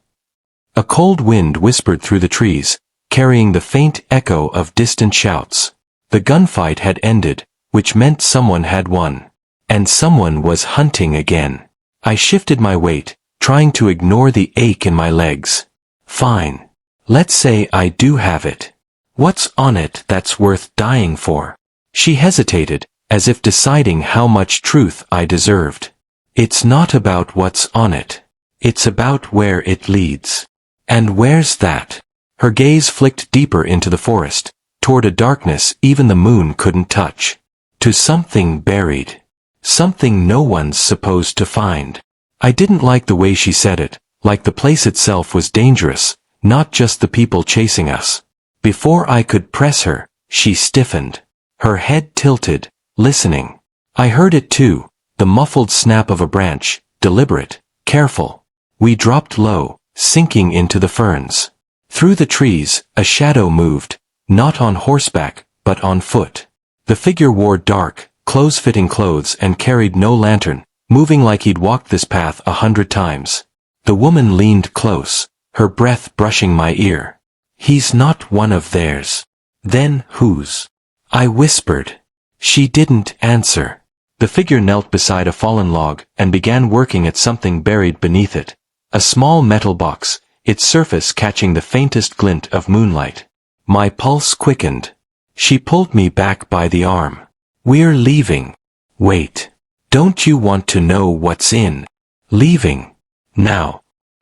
A cold wind whispered through the trees, carrying the faint echo of distant shouts. The gunfight had ended, which meant someone had won. And someone was hunting again. I shifted my weight, trying to ignore the ache in my legs. Fine. Let's say I do have it. What's on it that's worth dying for? She hesitated, as if deciding how much truth I deserved. It's not about what's on it. It's about where it leads. And where's that? Her gaze flicked deeper into the forest, toward a darkness even the moon couldn't touch. To something buried. Something no one's supposed to find. I didn't like the way she said it, like the place itself was dangerous, not just the people chasing us. Before I could press her, she stiffened. Her head tilted, listening. I heard it too, the muffled snap of a branch, deliberate, careful. We dropped low, sinking into the ferns. Through the trees, a shadow moved, not on horseback, but on foot. The figure wore dark, close-fitting clothes and carried no lantern, moving like he'd walked this path 100 times. The woman leaned close, her breath brushing my ear. He's not one of theirs. Then whose? I whispered. She didn't answer. The figure knelt beside a fallen log and began working at something buried beneath it. A small metal box, its surface catching the faintest glint of moonlight. My pulse quickened. She pulled me back by the arm. We're leaving. Wait. Don't you want to know what's in? Leaving. Now.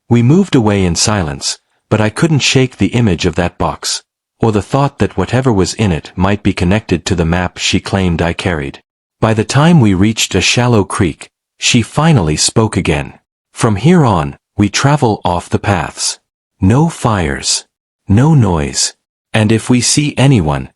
We moved away in silence, but I couldn't shake the image of that box, or the thought that whatever was in it might be connected to the map she claimed I carried. By the time we reached a shallow creek, she finally spoke again. From here on, we travel off the paths. No fires. No noise. And if we see anyone,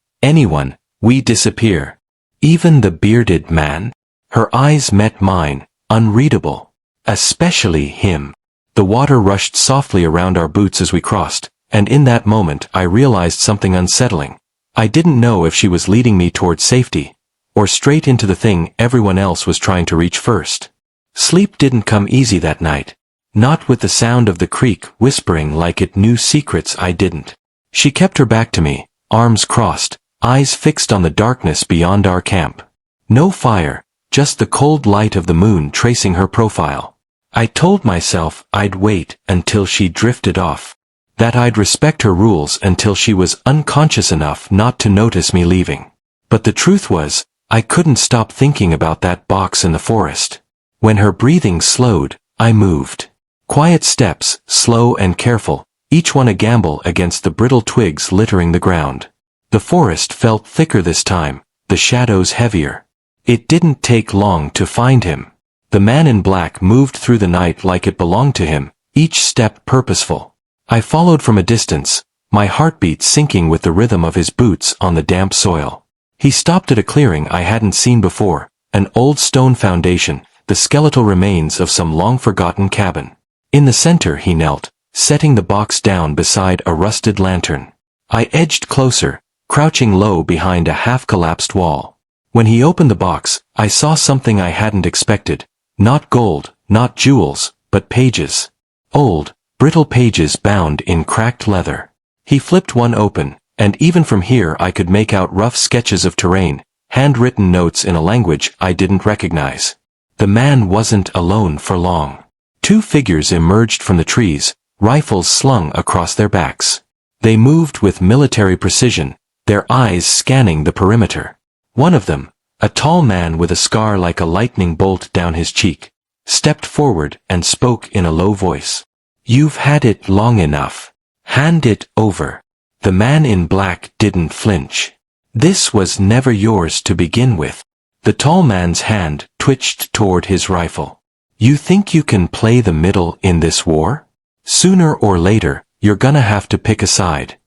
we disappear. Even the bearded man? Her eyes met mine, unreadable. Especially him. The water rushed softly around our boots as we crossed, and in that moment I realized something unsettling. I didn't know if she was leading me toward safety, or straight into the thing everyone else was trying to reach first. Sleep didn't come easy that night. Not with the sound of the creek whispering like it knew secrets I didn't. She kept her back to me, arms crossed, eyes fixed on the darkness beyond our camp. No fire, just the cold light of the moon tracing her profile. I told myself I'd wait until she drifted off. That I'd respect her rules until she was unconscious enough not to notice me leaving. But the truth was, I couldn't stop thinking about that box in the forest. When her breathing slowed, I moved. Quiet steps, slow and careful, each one a gamble against the brittle twigs littering the ground. The forest felt thicker this time, the shadows heavier. It didn't take long to find him. The man in black moved through the night like it belonged to him, each step purposeful. I followed from a distance, my heartbeat syncing with the rhythm of his boots on the damp soil. He stopped at a clearing I hadn't seen before, an old stone foundation, the skeletal remains of some long-forgotten cabin. In the center he knelt, setting the box down beside a rusted lantern. I edged closer, crouching low behind a half-collapsed wall. When he opened the box, I saw something I hadn't expected. Not gold, not jewels, but pages. Old, brittle pages bound in cracked leather. He flipped one open, and even from here I could make out rough sketches of terrain, handwritten notes in a language I didn't recognize. The man wasn't alone for long. Two figures emerged from the trees, rifles slung across their backs. They moved with military precision, their eyes scanning the perimeter. One of them, a tall man with a scar like a lightning bolt down his cheek, stepped forward and spoke in a low voice. "You've had it long enough. Hand it over." The man in black didn't flinch. "This was never yours to begin with." The tall man's hand twitched toward his rifle. You think you can play the middle in this war? Sooner or later, you're gonna have to pick a side.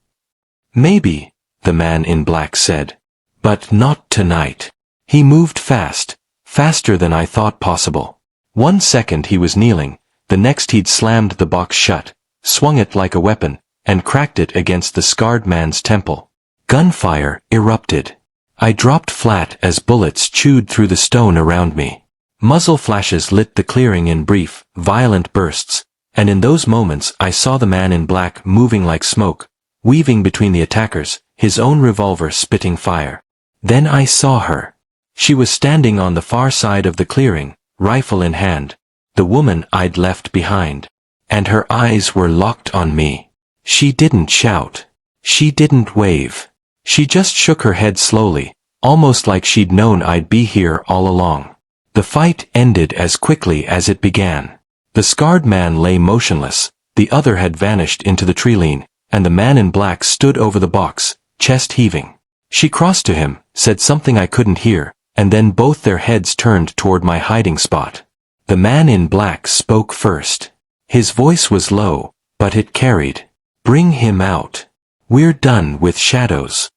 Maybe, the man in black said. But not tonight. He moved fast, faster than I thought possible. 1 second he was kneeling, the next he'd slammed the box shut, swung it like a weapon, and cracked it against the scarred man's temple. Gunfire erupted. I dropped flat as bullets chewed through the stone around me. Muzzle flashes lit the clearing in brief, violent bursts, and in those moments I saw the man in black moving like smoke, weaving between the attackers, his own revolver spitting fire. Then I saw her. She was standing on the far side of the clearing, rifle in hand, the woman I'd left behind. And her eyes were locked on me. She didn't shout. She didn't wave. She just shook her head slowly, almost like she'd known I'd be here all along. The fight ended as quickly as it began. The scarred man lay motionless, the other had vanished into the tree-line, and the man in black stood over the box, chest heaving. She crossed to him, said something I couldn't hear, and then both their heads turned toward my hiding spot. The man in black spoke first. His voice was low, but it carried. Bring him out. We're done with shadows.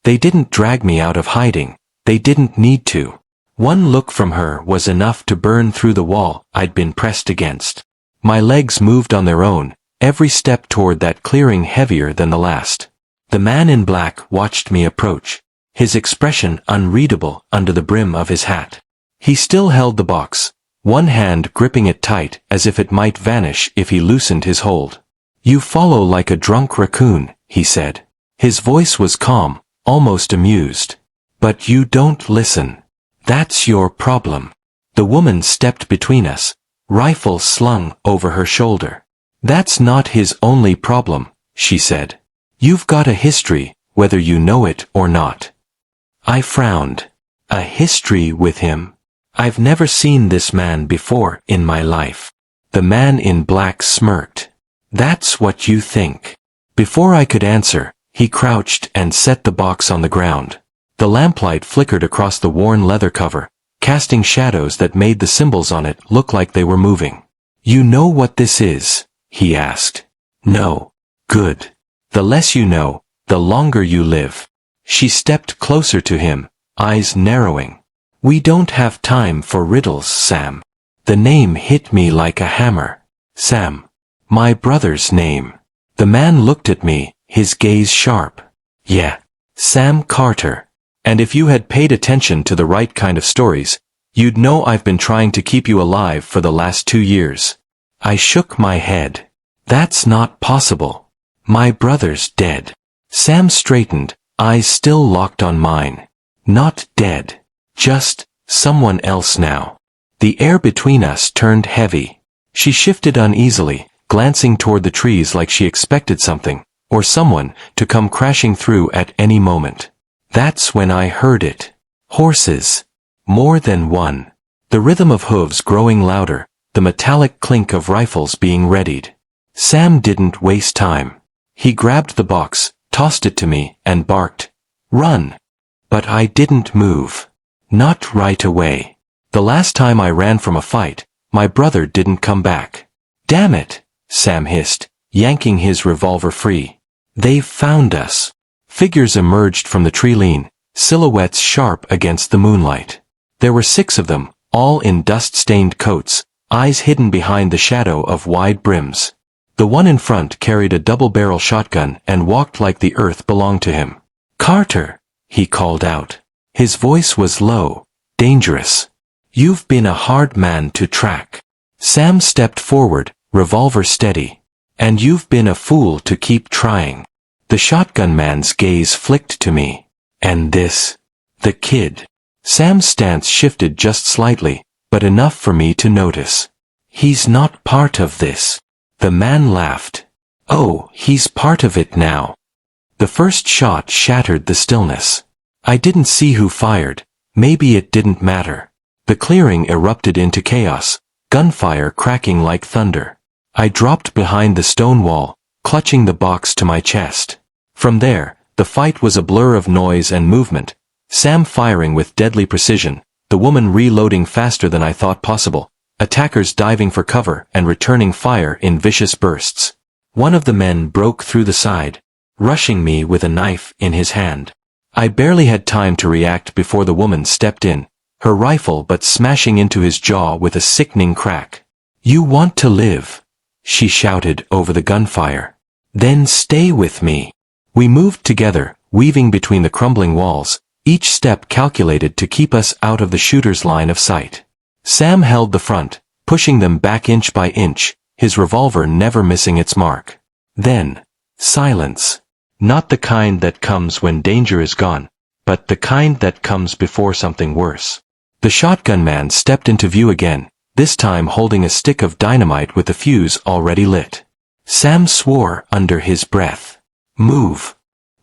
They didn't drag me out of hiding. They didn't need to. One look from her was enough to burn through the wall I'd been pressed against. My legs moved on their own, every step toward that clearing heavier than the last. The man in black watched me approach, his expression unreadable under the brim of his hat. He still held the box, one hand gripping it tight as if it might vanish if he loosened his hold. You follow like a drunk raccoon, he said. His voice was calm, almost amused. But you don't listen. That's your problem. The woman stepped between us, rifle slung over her shoulder. That's not his only problem, she said. You've got a history, whether you know it or not. I frowned. A history with him? I've never seen this man before in my life. The man in black smirked. That's what you think. Before I could answer, he crouched and set the box on the ground. The lamplight flickered across the worn leather cover, casting shadows that made the symbols on it look like they were moving. You know what this is? He asked. No. Good. The less you know, the longer you live. She stepped closer to him, eyes narrowing. We don't have time for riddles, Sam. The name hit me like a hammer. Sam. My brother's name. The man looked at me, his gaze sharp. Yeah. Sam Carter. And if you had paid attention to the right kind of stories, you'd know I've been trying to keep you alive for the last 2 years. I shook my head. That's not possible. My brother's dead. Sam straightened, eyes still locked on mine. Not dead. Just someone else now. The air between us turned heavy. She shifted uneasily, glancing toward the trees like she expected something, or someone, to come crashing through at any moment. That's when I heard it. Horses. More than one. The rhythm of hooves growing louder, the metallic clink of rifles being readied. Sam didn't waste time. He grabbed the box, tossed it to me, and barked, "Run!" But I didn't move. Not right away. The last time I ran from a fight, my brother didn't come back. Damn it, Sam hissed, yanking his revolver free. They've found us. Figures emerged from the tree-line, silhouettes sharp against the moonlight. There were 6 of them, all in dust-stained coats, eyes hidden behind the shadow of wide brims. The one in front carried a double-barrel shotgun and walked like the earth belonged to him. Carter, he called out. His voice was low, dangerous. You've been a hard man to track. Sam stepped forward, revolver steady. And you've been a fool to keep trying. The shotgun man's gaze flicked to me. And this? The kid. Sam's stance shifted just slightly, but enough for me to notice. He's not part of this. The man laughed. Oh, he's part of it now. The first shot shattered the stillness. I didn't see who fired. Maybe it didn't matter. The clearing erupted into chaos, gunfire cracking like thunder. I dropped behind the stone wall, clutching the box to my chest. From there, the fight was a blur of noise and movement, Sam firing with deadly precision, the woman reloading faster than I thought possible, attackers diving for cover and returning fire in vicious bursts. One of the men broke through the side, rushing me with a knife in his hand. I barely had time to react before the woman stepped in, her rifle but smashing into his jaw with a sickening crack. "You want to live," she shouted over the gunfire. "Then stay with me." We moved together, weaving between the crumbling walls, each step calculated to keep us out of the shooter's line of sight. Sam held the front, pushing them back inch by inch, his revolver never missing its mark. Then, silence. Not the kind that comes when danger is gone, but the kind that comes before something worse. The shotgun man stepped into view again, this time holding a stick of dynamite with the fuse already lit. Sam swore under his breath. "Move."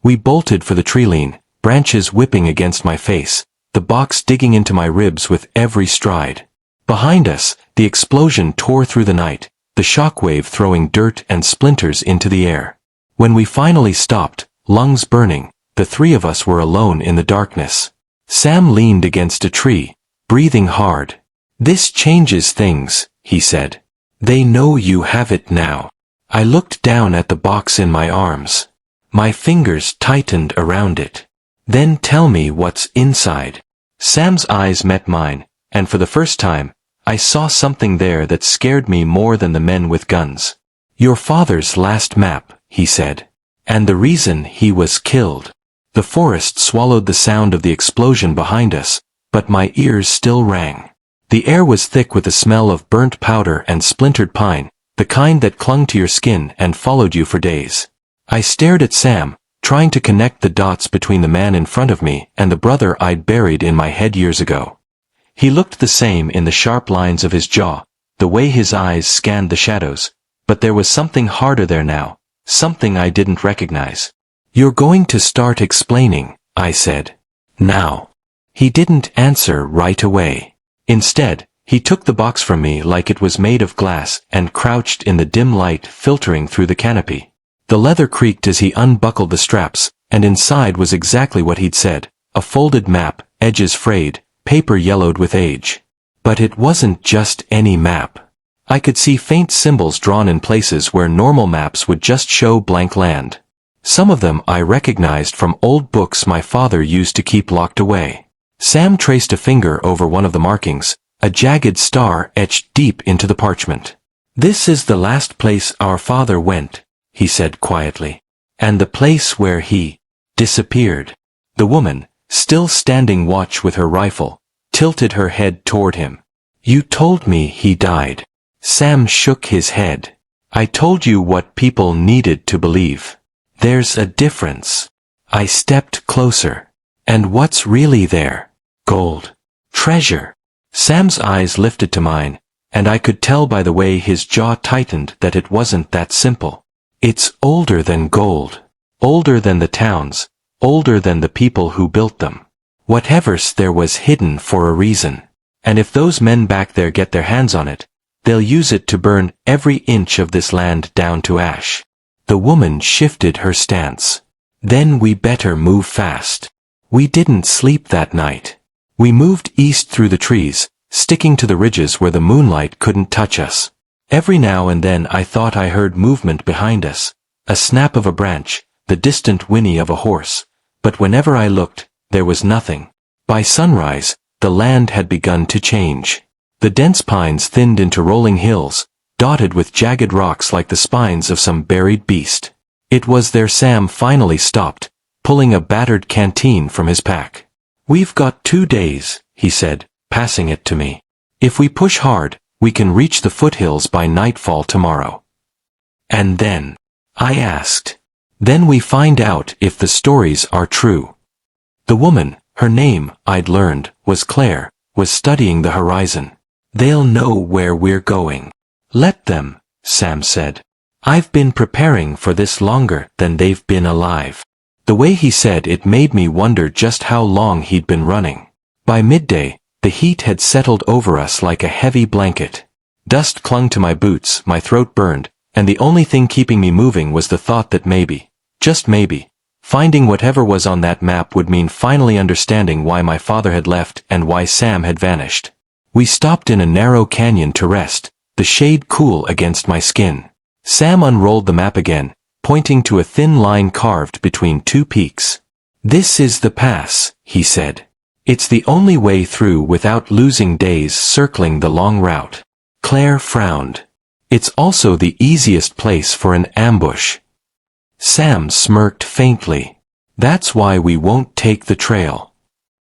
We bolted for the tree-line, branches whipping against my face, the box digging into my ribs with every stride. Behind us, the explosion tore through the night, the shockwave throwing dirt and splinters into the air. When we finally stopped, lungs burning, the three of us were alone in the darkness. Sam leaned against a tree, breathing hard. "This changes things," he said. "They know you have it now." I looked down at the box in my arms. My fingers tightened around it. "Then tell me what's inside." Sam's eyes met mine, and for the first time, I saw something there that scared me more than the men with guns. "Your father's last map," he said. "And the reason he was killed." The forest swallowed the sound of the explosion behind us, but my ears still rang. The air was thick with the smell of burnt powder and splintered pine, the kind that clung to your skin and followed you for days. I stared at Sam, trying to connect the dots between the man in front of me and the brother I'd buried in my head years ago. He looked the same in the sharp lines of his jaw, the way his eyes scanned the shadows, but there was something harder there now, something I didn't recognize. "You're going to start explaining," I said. "Now." He didn't answer right away. Instead, he took the box from me like it was made of glass and crouched in the dim light filtering through the canopy. The leather creaked as he unbuckled the straps, and inside was exactly what he'd said, a folded map, edges frayed, paper yellowed with age. But it wasn't just any map. I could see faint symbols drawn in places where normal maps would just show blank land. Some of them I recognized from old books my father used to keep locked away. Sam traced a finger over one of the markings, a jagged star etched deep into the parchment. "This is the last place our father went," he said quietly. "And the place where he disappeared." The woman, still standing watch with her rifle, tilted her head toward him. "You told me he died." Sam shook his head. "I told you what people needed to believe. There's a difference." I stepped closer. "And what's really there?" "Gold. Treasure." Sam's eyes lifted to mine, and I could tell by the way his jaw tightened that it wasn't that simple. "It's older than gold. Older than the towns. Older than the people who built them. Whatever's there was hidden for a reason. And if those men back there get their hands on it, they'll use it to burn every inch of this land down to ash." The woman shifted her stance. "Then we better move fast." We didn't sleep that night. We moved east through the trees, sticking to the ridges where the moonlight couldn't touch us. Every now and then I thought I heard movement behind us, a snap of a branch, the distant whinny of a horse, but whenever I looked, there was nothing. By sunrise, the land had begun to change. The dense pines thinned into rolling hills, dotted with jagged rocks like the spines of some buried beast. It was there Sam finally stopped, pulling a battered canteen from his pack. "We've got 2 days," he said, passing it to me. "If we push hard, we can reach the foothills by nightfall tomorrow." "And then?" I asked. "Then we find out if the stories are true." The woman, her name, I'd learned, was Claire, was studying the horizon. "They'll know where we're going." "Let them," Sam said. "I've been preparing for this longer than they've been alive." The way he said it made me wonder just how long he'd been running. By midday, the heat had settled over us like a heavy blanket. Dust clung to my boots, my throat burned, and the only thing keeping me moving was the thought that maybe, just maybe, finding whatever was on that map would mean finally understanding why my father had left and why Sam had vanished. We stopped in a narrow canyon to rest, the shade cool against my skin. Sam unrolled the map again, pointing to a thin line carved between two peaks. "This is the pass," he said. "It's the only way through without losing days circling the long route." Claire frowned. "It's also the easiest place for an ambush." Sam smirked faintly. "That's why we won't take the trail."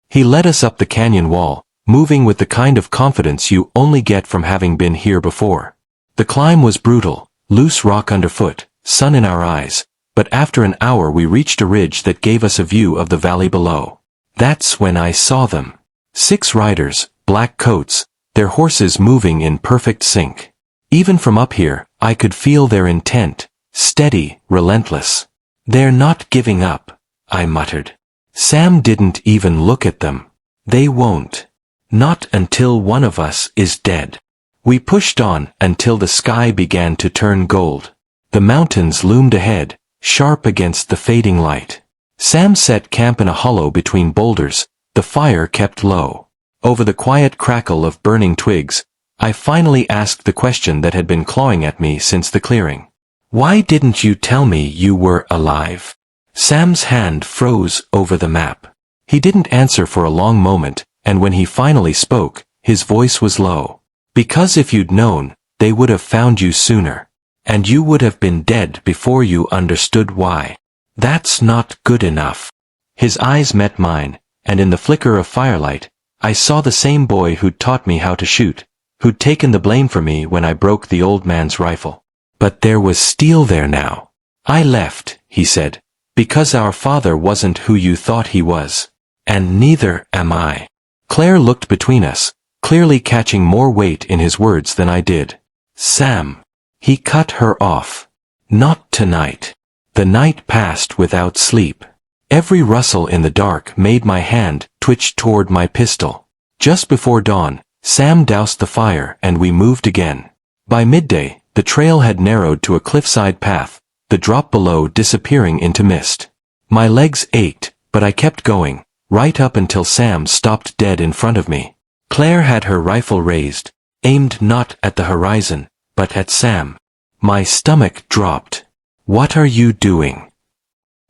He led us up the canyon wall, moving with the kind of confidence you only get from having been here before. The climb was brutal, loose rock underfoot, sun in our eyes, but after an hour we reached a ridge that gave us a view of the valley below. That's when I saw them. 6 riders, black coats, their horses moving in perfect sync. Even from up here, I could feel their intent, steady, relentless. "They're not giving up," I muttered. Sam didn't even look at them. "They won't. Not until one of us is dead." We pushed on until the sky began to turn gold. The mountains loomed ahead, sharp against the fading light. Sam set camp in a hollow between boulders, the fire kept low. Over the quiet crackle of burning twigs, I finally asked the question that had been clawing at me since the clearing. "Why didn't you tell me you were alive?" Sam's hand froze over the map. He didn't answer for a long moment, and when he finally spoke, his voice was low. "Because if you'd known, they would have found you sooner. And you would have been dead before you understood why. That's not good enough." His eyes met mine, and in the flicker of firelight, I saw the same boy who'd taught me how to shoot, who'd taken the blame for me when I broke the old man's rifle. "But there was steel there now." "I left," he said, "because our father wasn't who you thought he was. And neither am I." Claire looked between us, clearly catching more weight in his words than I did. "Sam." He cut her off. "Not tonight." The night passed without sleep. Every rustle in the dark made my hand twitch toward my pistol. Just before dawn, Sam doused the fire and we moved again. By midday, the trail had narrowed to a cliffside path, the drop below disappearing into mist. My legs ached, but I kept going, right up until Sam stopped dead in front of me. Claire had her rifle raised, aimed not at the horizon, but at Sam. My stomach dropped. "What are you doing?"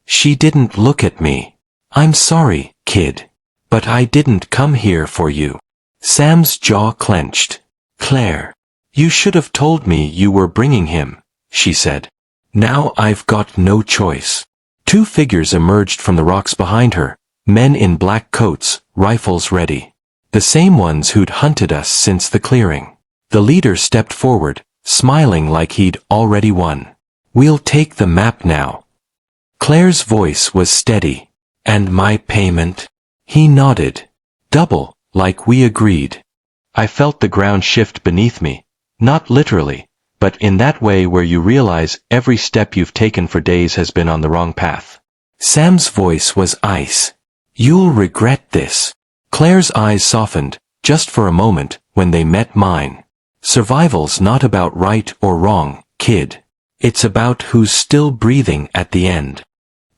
She didn't look at me. "I'm sorry, kid. But I didn't come here for you." Sam's jaw clenched. "Claire, you should have told me you were bringing him," she said. "Now I've got no choice." 2 figures emerged from the rocks behind her, men in black coats, rifles ready. The same ones who'd hunted us since the clearing. The leader stepped forward, smiling like he'd already won. "We'll take the map now." Claire's voice was steady. "And my payment?" He nodded. "Double, like we agreed." I felt the ground shift beneath me, not literally, but in that way where you realize every step you've taken for days has been on the wrong path. Sam's voice was ice. "You'll regret this." Claire's eyes softened, just for a moment, when they met mine. "Survival's not about right or wrong, kid. It's about who's still breathing at the end."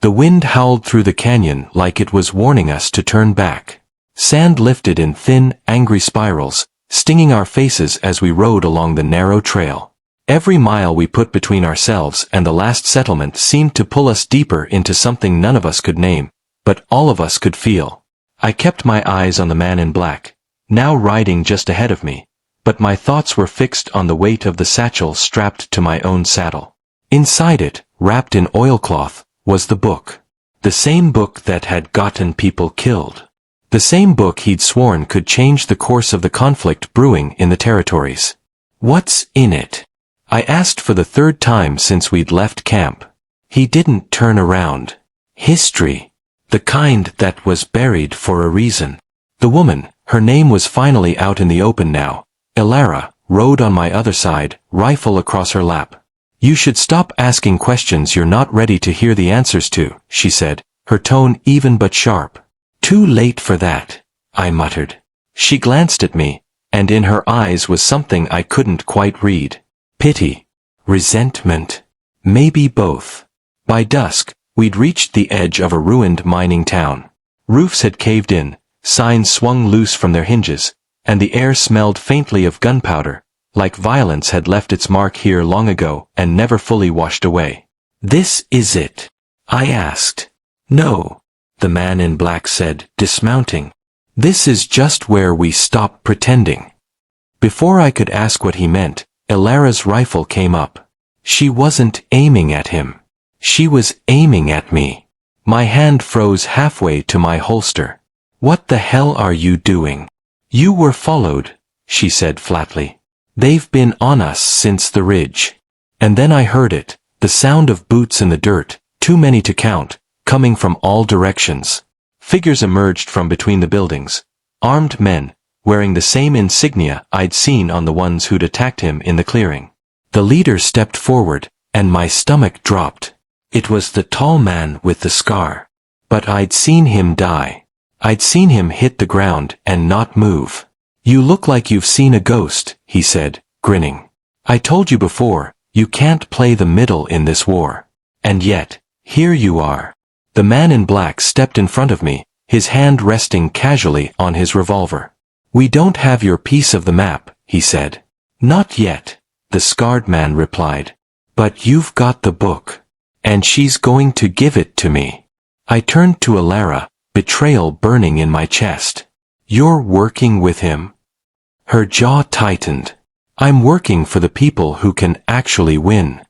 The wind howled through the canyon like it was warning us to turn back. Sand lifted in thin, angry spirals, stinging our faces as we rode along the narrow trail. Every mile we put between ourselves and the last settlement seemed to pull us deeper into something none of us could name, but all of us could feel. I kept my eyes on the man in black, now riding just ahead of me, but my thoughts were fixed on the weight of the satchel strapped to my own saddle. Inside it, wrapped in oilcloth, was the book. The same book that had gotten people killed. The same book he'd sworn could change the course of the conflict brewing in the territories. "What's in it?" I asked for the 3rd time since we'd left camp. He didn't turn around. "History. The kind that was buried for a reason." The woman, her name was finally out in the open now, Elara, rode on my other side, rifle across her lap. "You should stop asking questions you're not ready to hear the answers to," she said, her tone even but sharp. "Too late for that," I muttered. She glanced at me, and in her eyes was something I couldn't quite read. Pity. Resentment. Maybe both. By dusk, we'd reached the edge of a ruined mining town. Roofs had caved in, signs swung loose from their hinges, and the air smelled faintly of gunpowder, like violence had left its mark here long ago and never fully washed away. "This is it?" I asked. "No," the man in black said, dismounting. "This is just where we stop pretending." Before I could ask what he meant, Ilara's rifle came up. She wasn't aiming at him. She was aiming at me. My hand froze halfway to my holster. "What the hell are you doing?" "You were followed," she said flatly. "They've been on us since the ridge." And then I heard it, the sound of boots in the dirt, too many to count, coming from all directions. Figures emerged from between the buildings. Armed men, wearing the same insignia I'd seen on the ones who'd attacked him in the clearing. The leader stepped forward, and my stomach dropped. It was the tall man with the scar. But I'd seen him die. I'd seen him hit the ground and not move. "You look like you've seen a ghost," he said, grinning. "I told you before, you can't play the middle in this war. And yet, here you are." The man in black stepped in front of me, his hand resting casually on his revolver. "We don't have your piece of the map," he said. "Not yet," the scarred man replied. "But you've got the book. And she's going to give it to me." I turned to Ilara, betrayal burning in my chest. "You're working with him?" Her jaw tightened. "I'm working for the people who can actually win."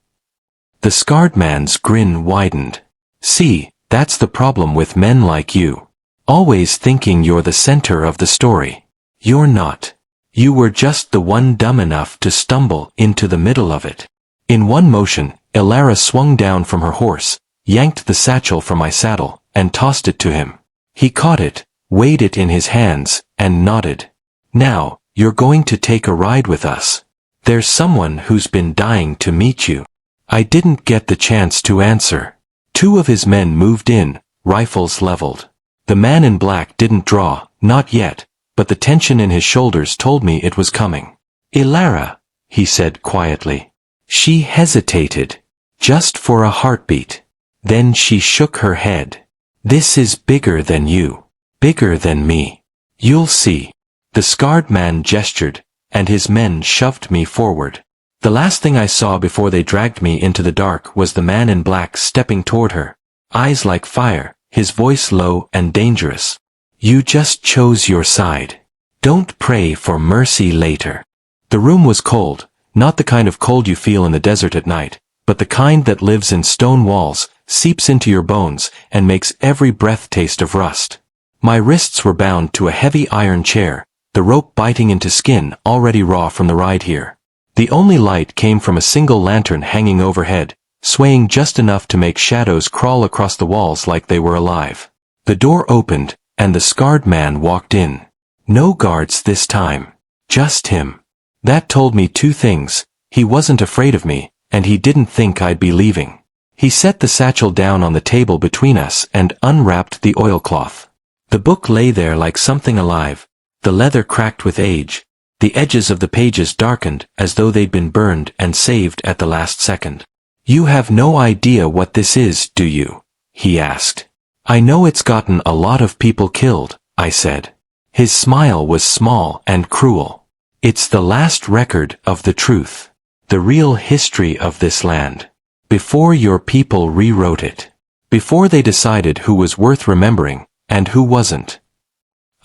The scarred man's grin widened. "See, that's the problem with men like you. Always thinking you're the center of the story. You're not. You were just the one dumb enough to stumble into the middle of it." In one motion, Ilara swung down from her horse, yanked the satchel from my saddle, and tossed it to him. He caught it, weighed it in his hands, and nodded. "Now, you're going to take a ride with us. There's someone who's been dying to meet you." I didn't get the chance to answer. Two of his men moved in, rifles leveled. The man in black didn't draw, not yet, but the tension in his shoulders told me it was coming. "Ilara," he said quietly. She hesitated, just for a heartbeat. Then she shook her head. "This is bigger than you. Bigger than me. You'll see." The scarred man gestured, and his men shoved me forward. The last thing I saw before they dragged me into the dark was the man in black stepping toward her. Eyes like fire, his voice low and dangerous. "You just chose your side. Don't pray for mercy later." The room was cold, not the kind of cold you feel in the desert at night, but the kind that lives in stone walls, seeps into your bones, and makes every breath taste of rust. My wrists were bound to a heavy iron chair, the rope biting into skin already raw from the ride here. The only light came from a single lantern hanging overhead, swaying just enough to make shadows crawl across the walls like they were alive. The door opened, and the scarred man walked in. No guards this time. Just him. That told me two things. He wasn't afraid of me, and he didn't think I'd be leaving. He set the satchel down on the table between us and unwrapped the oilcloth. The book lay there like something alive, the leather cracked with age, the edges of the pages darkened as though they'd been burned and saved at the last second. "You have no idea what this is, do you?" he asked. "I know it's gotten a lot of people killed," I said. His smile was small and cruel. "It's the last record of the truth. The real history of this land. Before your people rewrote it. Before they decided who was worth remembering, and who wasn't."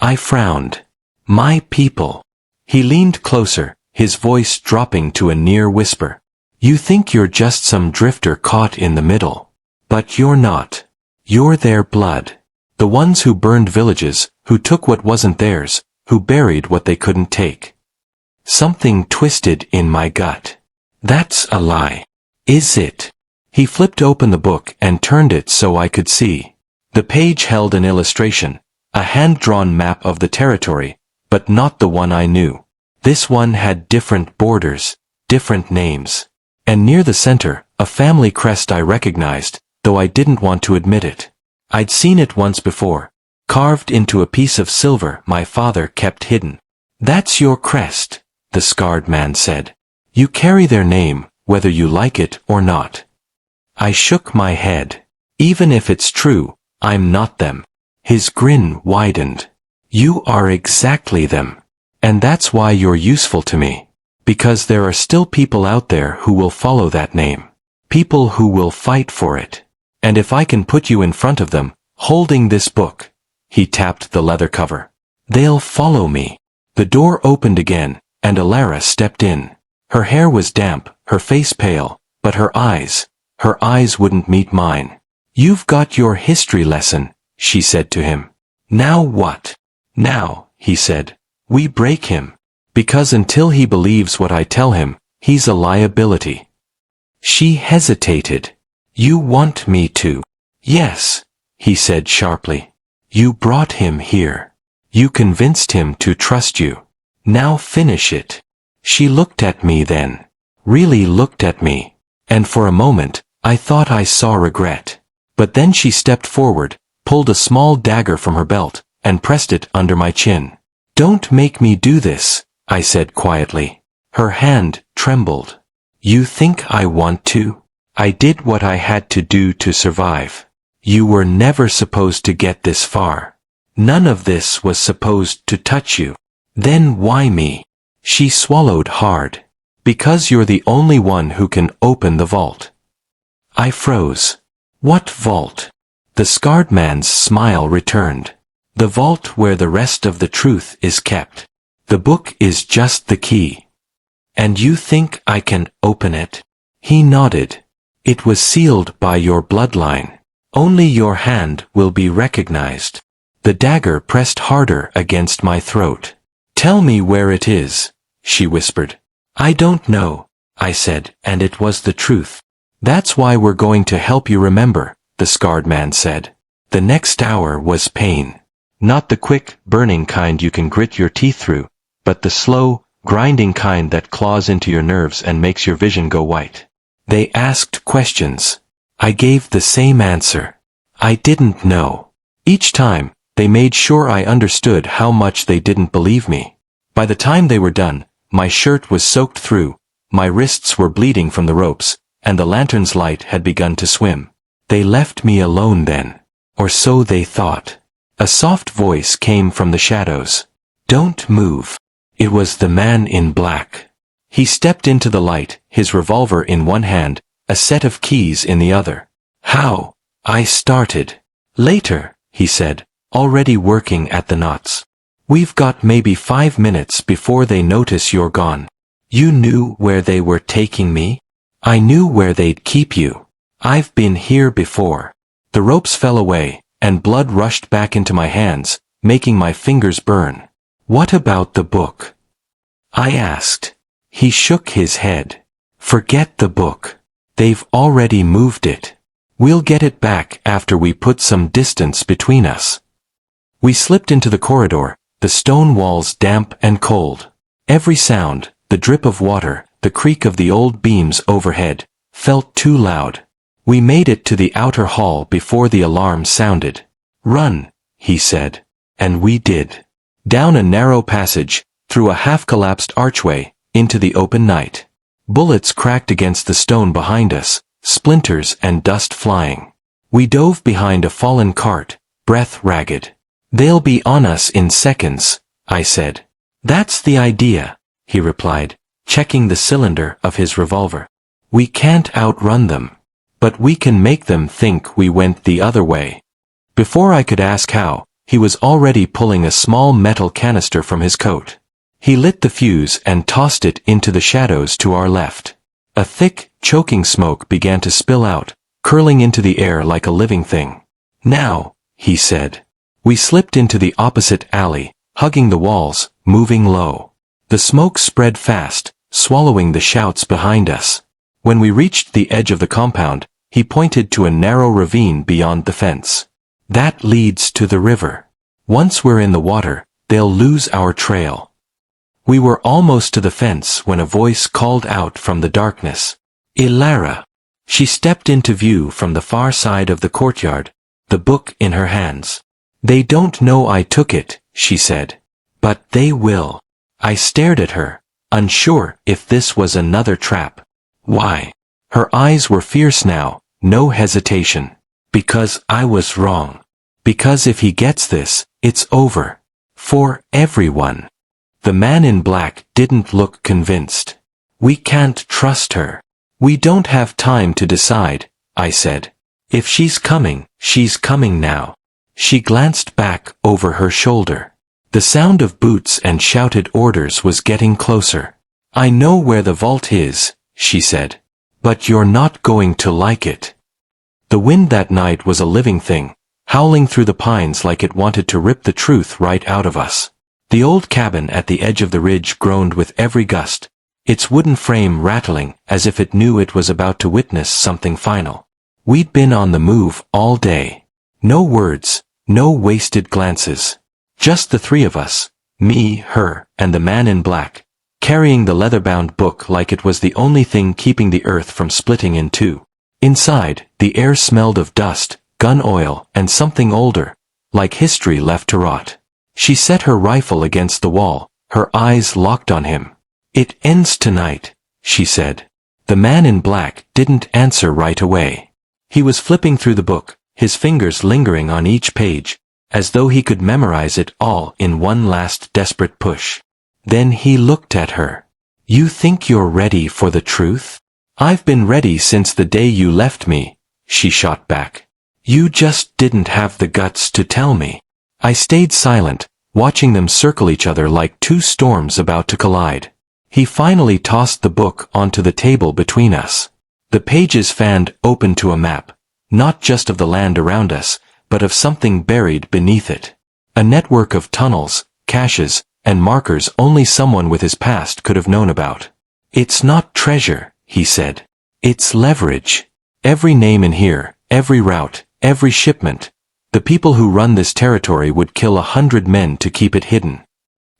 I frowned. "My people." He leaned closer, his voice dropping to a near whisper. "You think you're just some drifter caught in the middle. But you're not. You're their blood. The ones who burned villages, who took what wasn't theirs, who buried what they couldn't take." Something twisted in my gut. "That's a lie. Is it?" He flipped open the book and turned it so I could see. The page held an illustration, a hand-drawn map of the territory, but not the one I knew. This one had different borders, different names. And near the center, a family crest I recognized, though I didn't want to admit it. I'd seen it once before, carved into a piece of silver my father kept hidden. "That's your crest," the scarred man said. "You carry their name, whether you like it or not." I shook my head. "Even if it's true, I'm not them." His grin widened. "You are exactly them. And that's why you're useful to me. Because there are still people out there who will follow that name. People who will fight for it. And if I can put you in front of them, holding this book," he tapped the leather cover, "they'll follow me." The door opened again, and Alara stepped in. Her hair was damp, her face pale, but her eyes wouldn't meet mine. "You've got your history lesson," she said to him. "Now what?" "Now," he said, "we break him. Because until he believes what I tell him, he's a liability." She hesitated. "You want me to?" "Yes," he said sharply. "You brought him here. You convinced him to trust you. Now finish it." She looked at me then. Really looked at me. And for a moment, I thought I saw regret. But then she stepped forward, pulled a small dagger from her belt, and pressed it under my chin. "Don't make me do this," I said quietly. Her hand trembled. "You think I want to? I did what I had to do to survive. You were never supposed to get this far. None of this was supposed to touch you. Then why me?" She swallowed hard. "Because you're the only one who can open the vault." I froze. "What vault?" The scarred man's smile returned. "The vault where the rest of the truth is kept. The book is just the key." "And you think I can open it?" He nodded. "It was sealed by your bloodline. Only your hand will be recognized." The dagger pressed harder against my throat. "Tell me where it is," she whispered. "I don't know," I said, "and it was the truth." "That's why we're going to help you remember," the scarred man said. The next hour was pain. Not the quick, burning kind you can grit your teeth through, but the slow, grinding kind that claws into your nerves and makes your vision go white. They asked questions. I gave the same answer. I didn't know. Each time, they made sure I understood how much they didn't believe me. By the time they were done, my shirt was soaked through, my wrists were bleeding from the ropes, and the lantern's light had begun to swim. They left me alone then. Or so they thought. A soft voice came from the shadows. "Don't move." It was the man in black. He stepped into the light, his revolver in one hand, a set of keys in the other. "How?" I started. "Later," he said, already working at the knots. "We've got maybe 5 minutes before they notice you're gone." "You knew where they were taking me?" "I knew where they'd keep you. I've been here before." The ropes fell away, and blood rushed back into my hands, making my fingers burn. "What about the book?" I asked. He shook his head. "Forget the book. They've already moved it. We'll get it back after we put some distance between us." We slipped into the corridor, the stone walls damp and cold. Every sound, the drip of water, the creak of the old beams overhead, felt too loud. We made it to the outer hall before the alarm sounded. "Run," he said. And we did. Down a narrow passage, through a half-collapsed archway, into the open night. Bullets cracked against the stone behind us, splinters and dust flying. We dove behind a fallen cart, breath ragged. "They'll be on us in seconds," I said. "That's the idea," he replied, checking the cylinder of his revolver. "We can't outrun them. But we can make them think we went the other way." Before I could ask how, he was already pulling a small metal canister from his coat. He lit the fuse and tossed it into the shadows to our left. A thick, choking smoke began to spill out, curling into the air like a living thing. "Now," he said. We slipped into the opposite alley, hugging the walls, moving low. The smoke spread fast, swallowing the shouts behind us. When we reached the edge of the compound, he pointed to a narrow ravine beyond the fence. "That leads to the river. Once we're in the water, they'll lose our trail." We were almost to the fence when a voice called out from the darkness. "Alara." She stepped into view from the far side of the courtyard, the book in her hands. "They don't know I took it," she said. "But they will." I stared at her, unsure if this was another trap. "Why?" Her eyes were fierce now, no hesitation. "Because I was wrong. Because if he gets this, it's over. For everyone." The man in black didn't look convinced. "We can't trust her. We don't have time to decide," I said. "If she's coming now." She glanced back over her shoulder. The sound of boots and shouted orders was getting closer. "I know where the vault is," she said. "But you're not going to like it." The wind that night was a living thing, howling through the pines like it wanted to rip the truth right out of us. The old cabin at the edge of the ridge groaned with every gust, its wooden frame rattling as if it knew it was about to witness something final. We'd been on the move all day. No words, no wasted glances. Just the three of us, me, her, and the man in black, carrying the leather-bound book like it was the only thing keeping the earth from splitting in two. Inside, the air smelled of dust, gun oil, and something older, like history left to rot. She set her rifle against the wall, her eyes locked on him. "It ends tonight," she said. The man in black didn't answer right away. He was flipping through the book, his fingers lingering on each page, as though he could memorize it all in one last desperate push. Then he looked at her. "You think you're ready for the truth?" "I've been ready since the day you left me," she shot back. "You just didn't have the guts to tell me." I stayed silent, watching them circle each other like two storms about to collide. He finally tossed the book onto the table between us. The pages fanned open to a map, not just of the land around us, but of something buried beneath it. A network of tunnels, caches, and markers only someone with his past could have known about. "It's not treasure," he said. "It's leverage. Every name in here, every route, every shipment. The people who run this territory would kill 100 men to keep it hidden."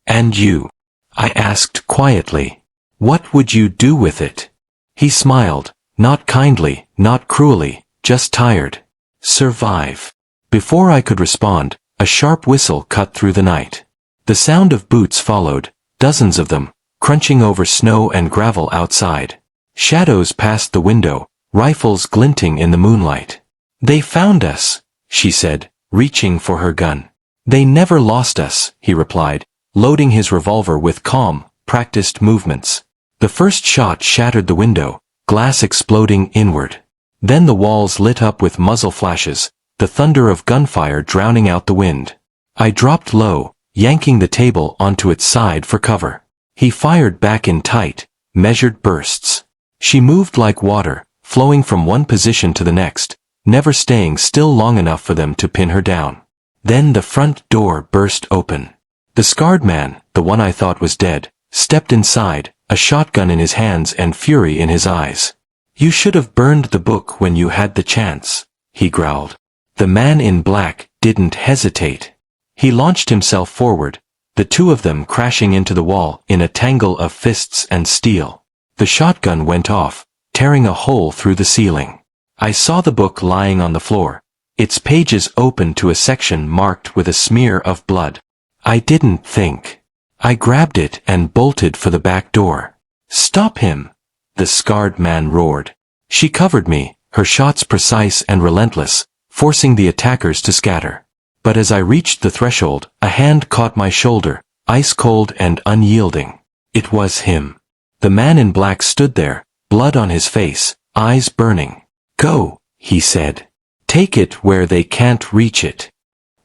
"And you?" I asked quietly. "What would you do with it?" He smiled, not kindly, not cruelly, just tired. "Survive." Before I could respond, a sharp whistle cut through the night. The sound of boots followed, dozens of them, crunching over snow and gravel outside. Shadows passed the window, rifles glinting in the moonlight. "They found us," she said, reaching for her gun. "They never lost us," he replied, loading his revolver with calm, practiced movements. The first shot shattered the window, glass exploding inward. Then the walls lit up with muzzle flashes, the thunder of gunfire drowning out the wind. I dropped low, yanking the table onto its side for cover. He fired back in tight, measured bursts. She moved like water, flowing from one position to the next, never staying still long enough for them to pin her down. Then the front door burst open. The scarred man, the one I thought was dead, stepped inside, a shotgun in his hands and fury in his eyes. "You should have burned the book when you had the chance," he growled. The man in black didn't hesitate. He launched himself forward, the two of them crashing into the wall in a tangle of fists and steel. The shotgun went off, tearing a hole through the ceiling. I saw the book lying on the floor, its pages open to a section marked with a smear of blood. I didn't think. I grabbed it and bolted for the back door. "Stop him!" the scarred man roared. She covered me, her shots precise and relentless, forcing the attackers to scatter. But as I reached the threshold, a hand caught my shoulder, ice-cold and unyielding. It was him. The man in black stood there, blood on his face, eyes burning. "Go," he said. "Take it where they can't reach it."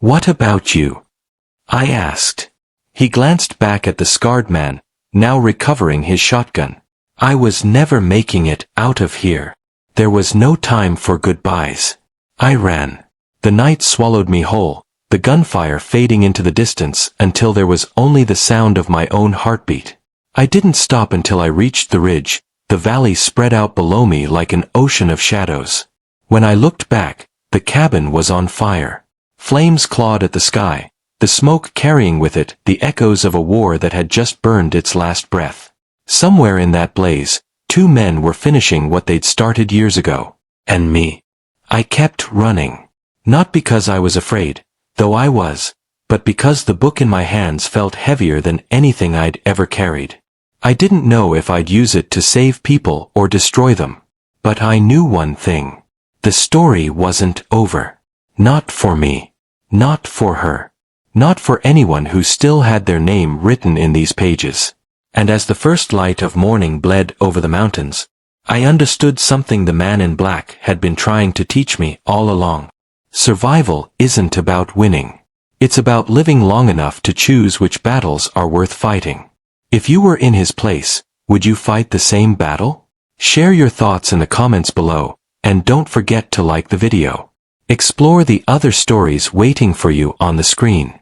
"What about you?" I asked. He glanced back at the scarred man, now recovering his shotgun. "I was never making it out of here. There was no time for goodbyes. I ran." The night swallowed me whole, the gunfire fading into the distance until there was only the sound of my own heartbeat. I didn't stop until I reached the ridge, the valley spread out below me like an ocean of shadows. When I looked back, the cabin was on fire. Flames clawed at the sky, the smoke carrying with it the echoes of a war that had just burned its last breath. Somewhere in that blaze, two men were finishing what they'd started years ago. And me. I kept running. Not because I was afraid, though I was, but because the book in my hands felt heavier than anything I'd ever carried. I didn't know if I'd use it to save people or destroy them. But I knew one thing. The story wasn't over. Not for me. Not for her. Not for anyone who still had their name written in these pages. And as the first light of morning bled over the mountains, I understood something the man in black had been trying to teach me all along. Survival isn't about winning. It's about living long enough to choose which battles are worth fighting. If you were in his place, would you fight the same battle? Share your thoughts in the comments below, and don't forget to like the video. Explore the other stories waiting for you on the screen.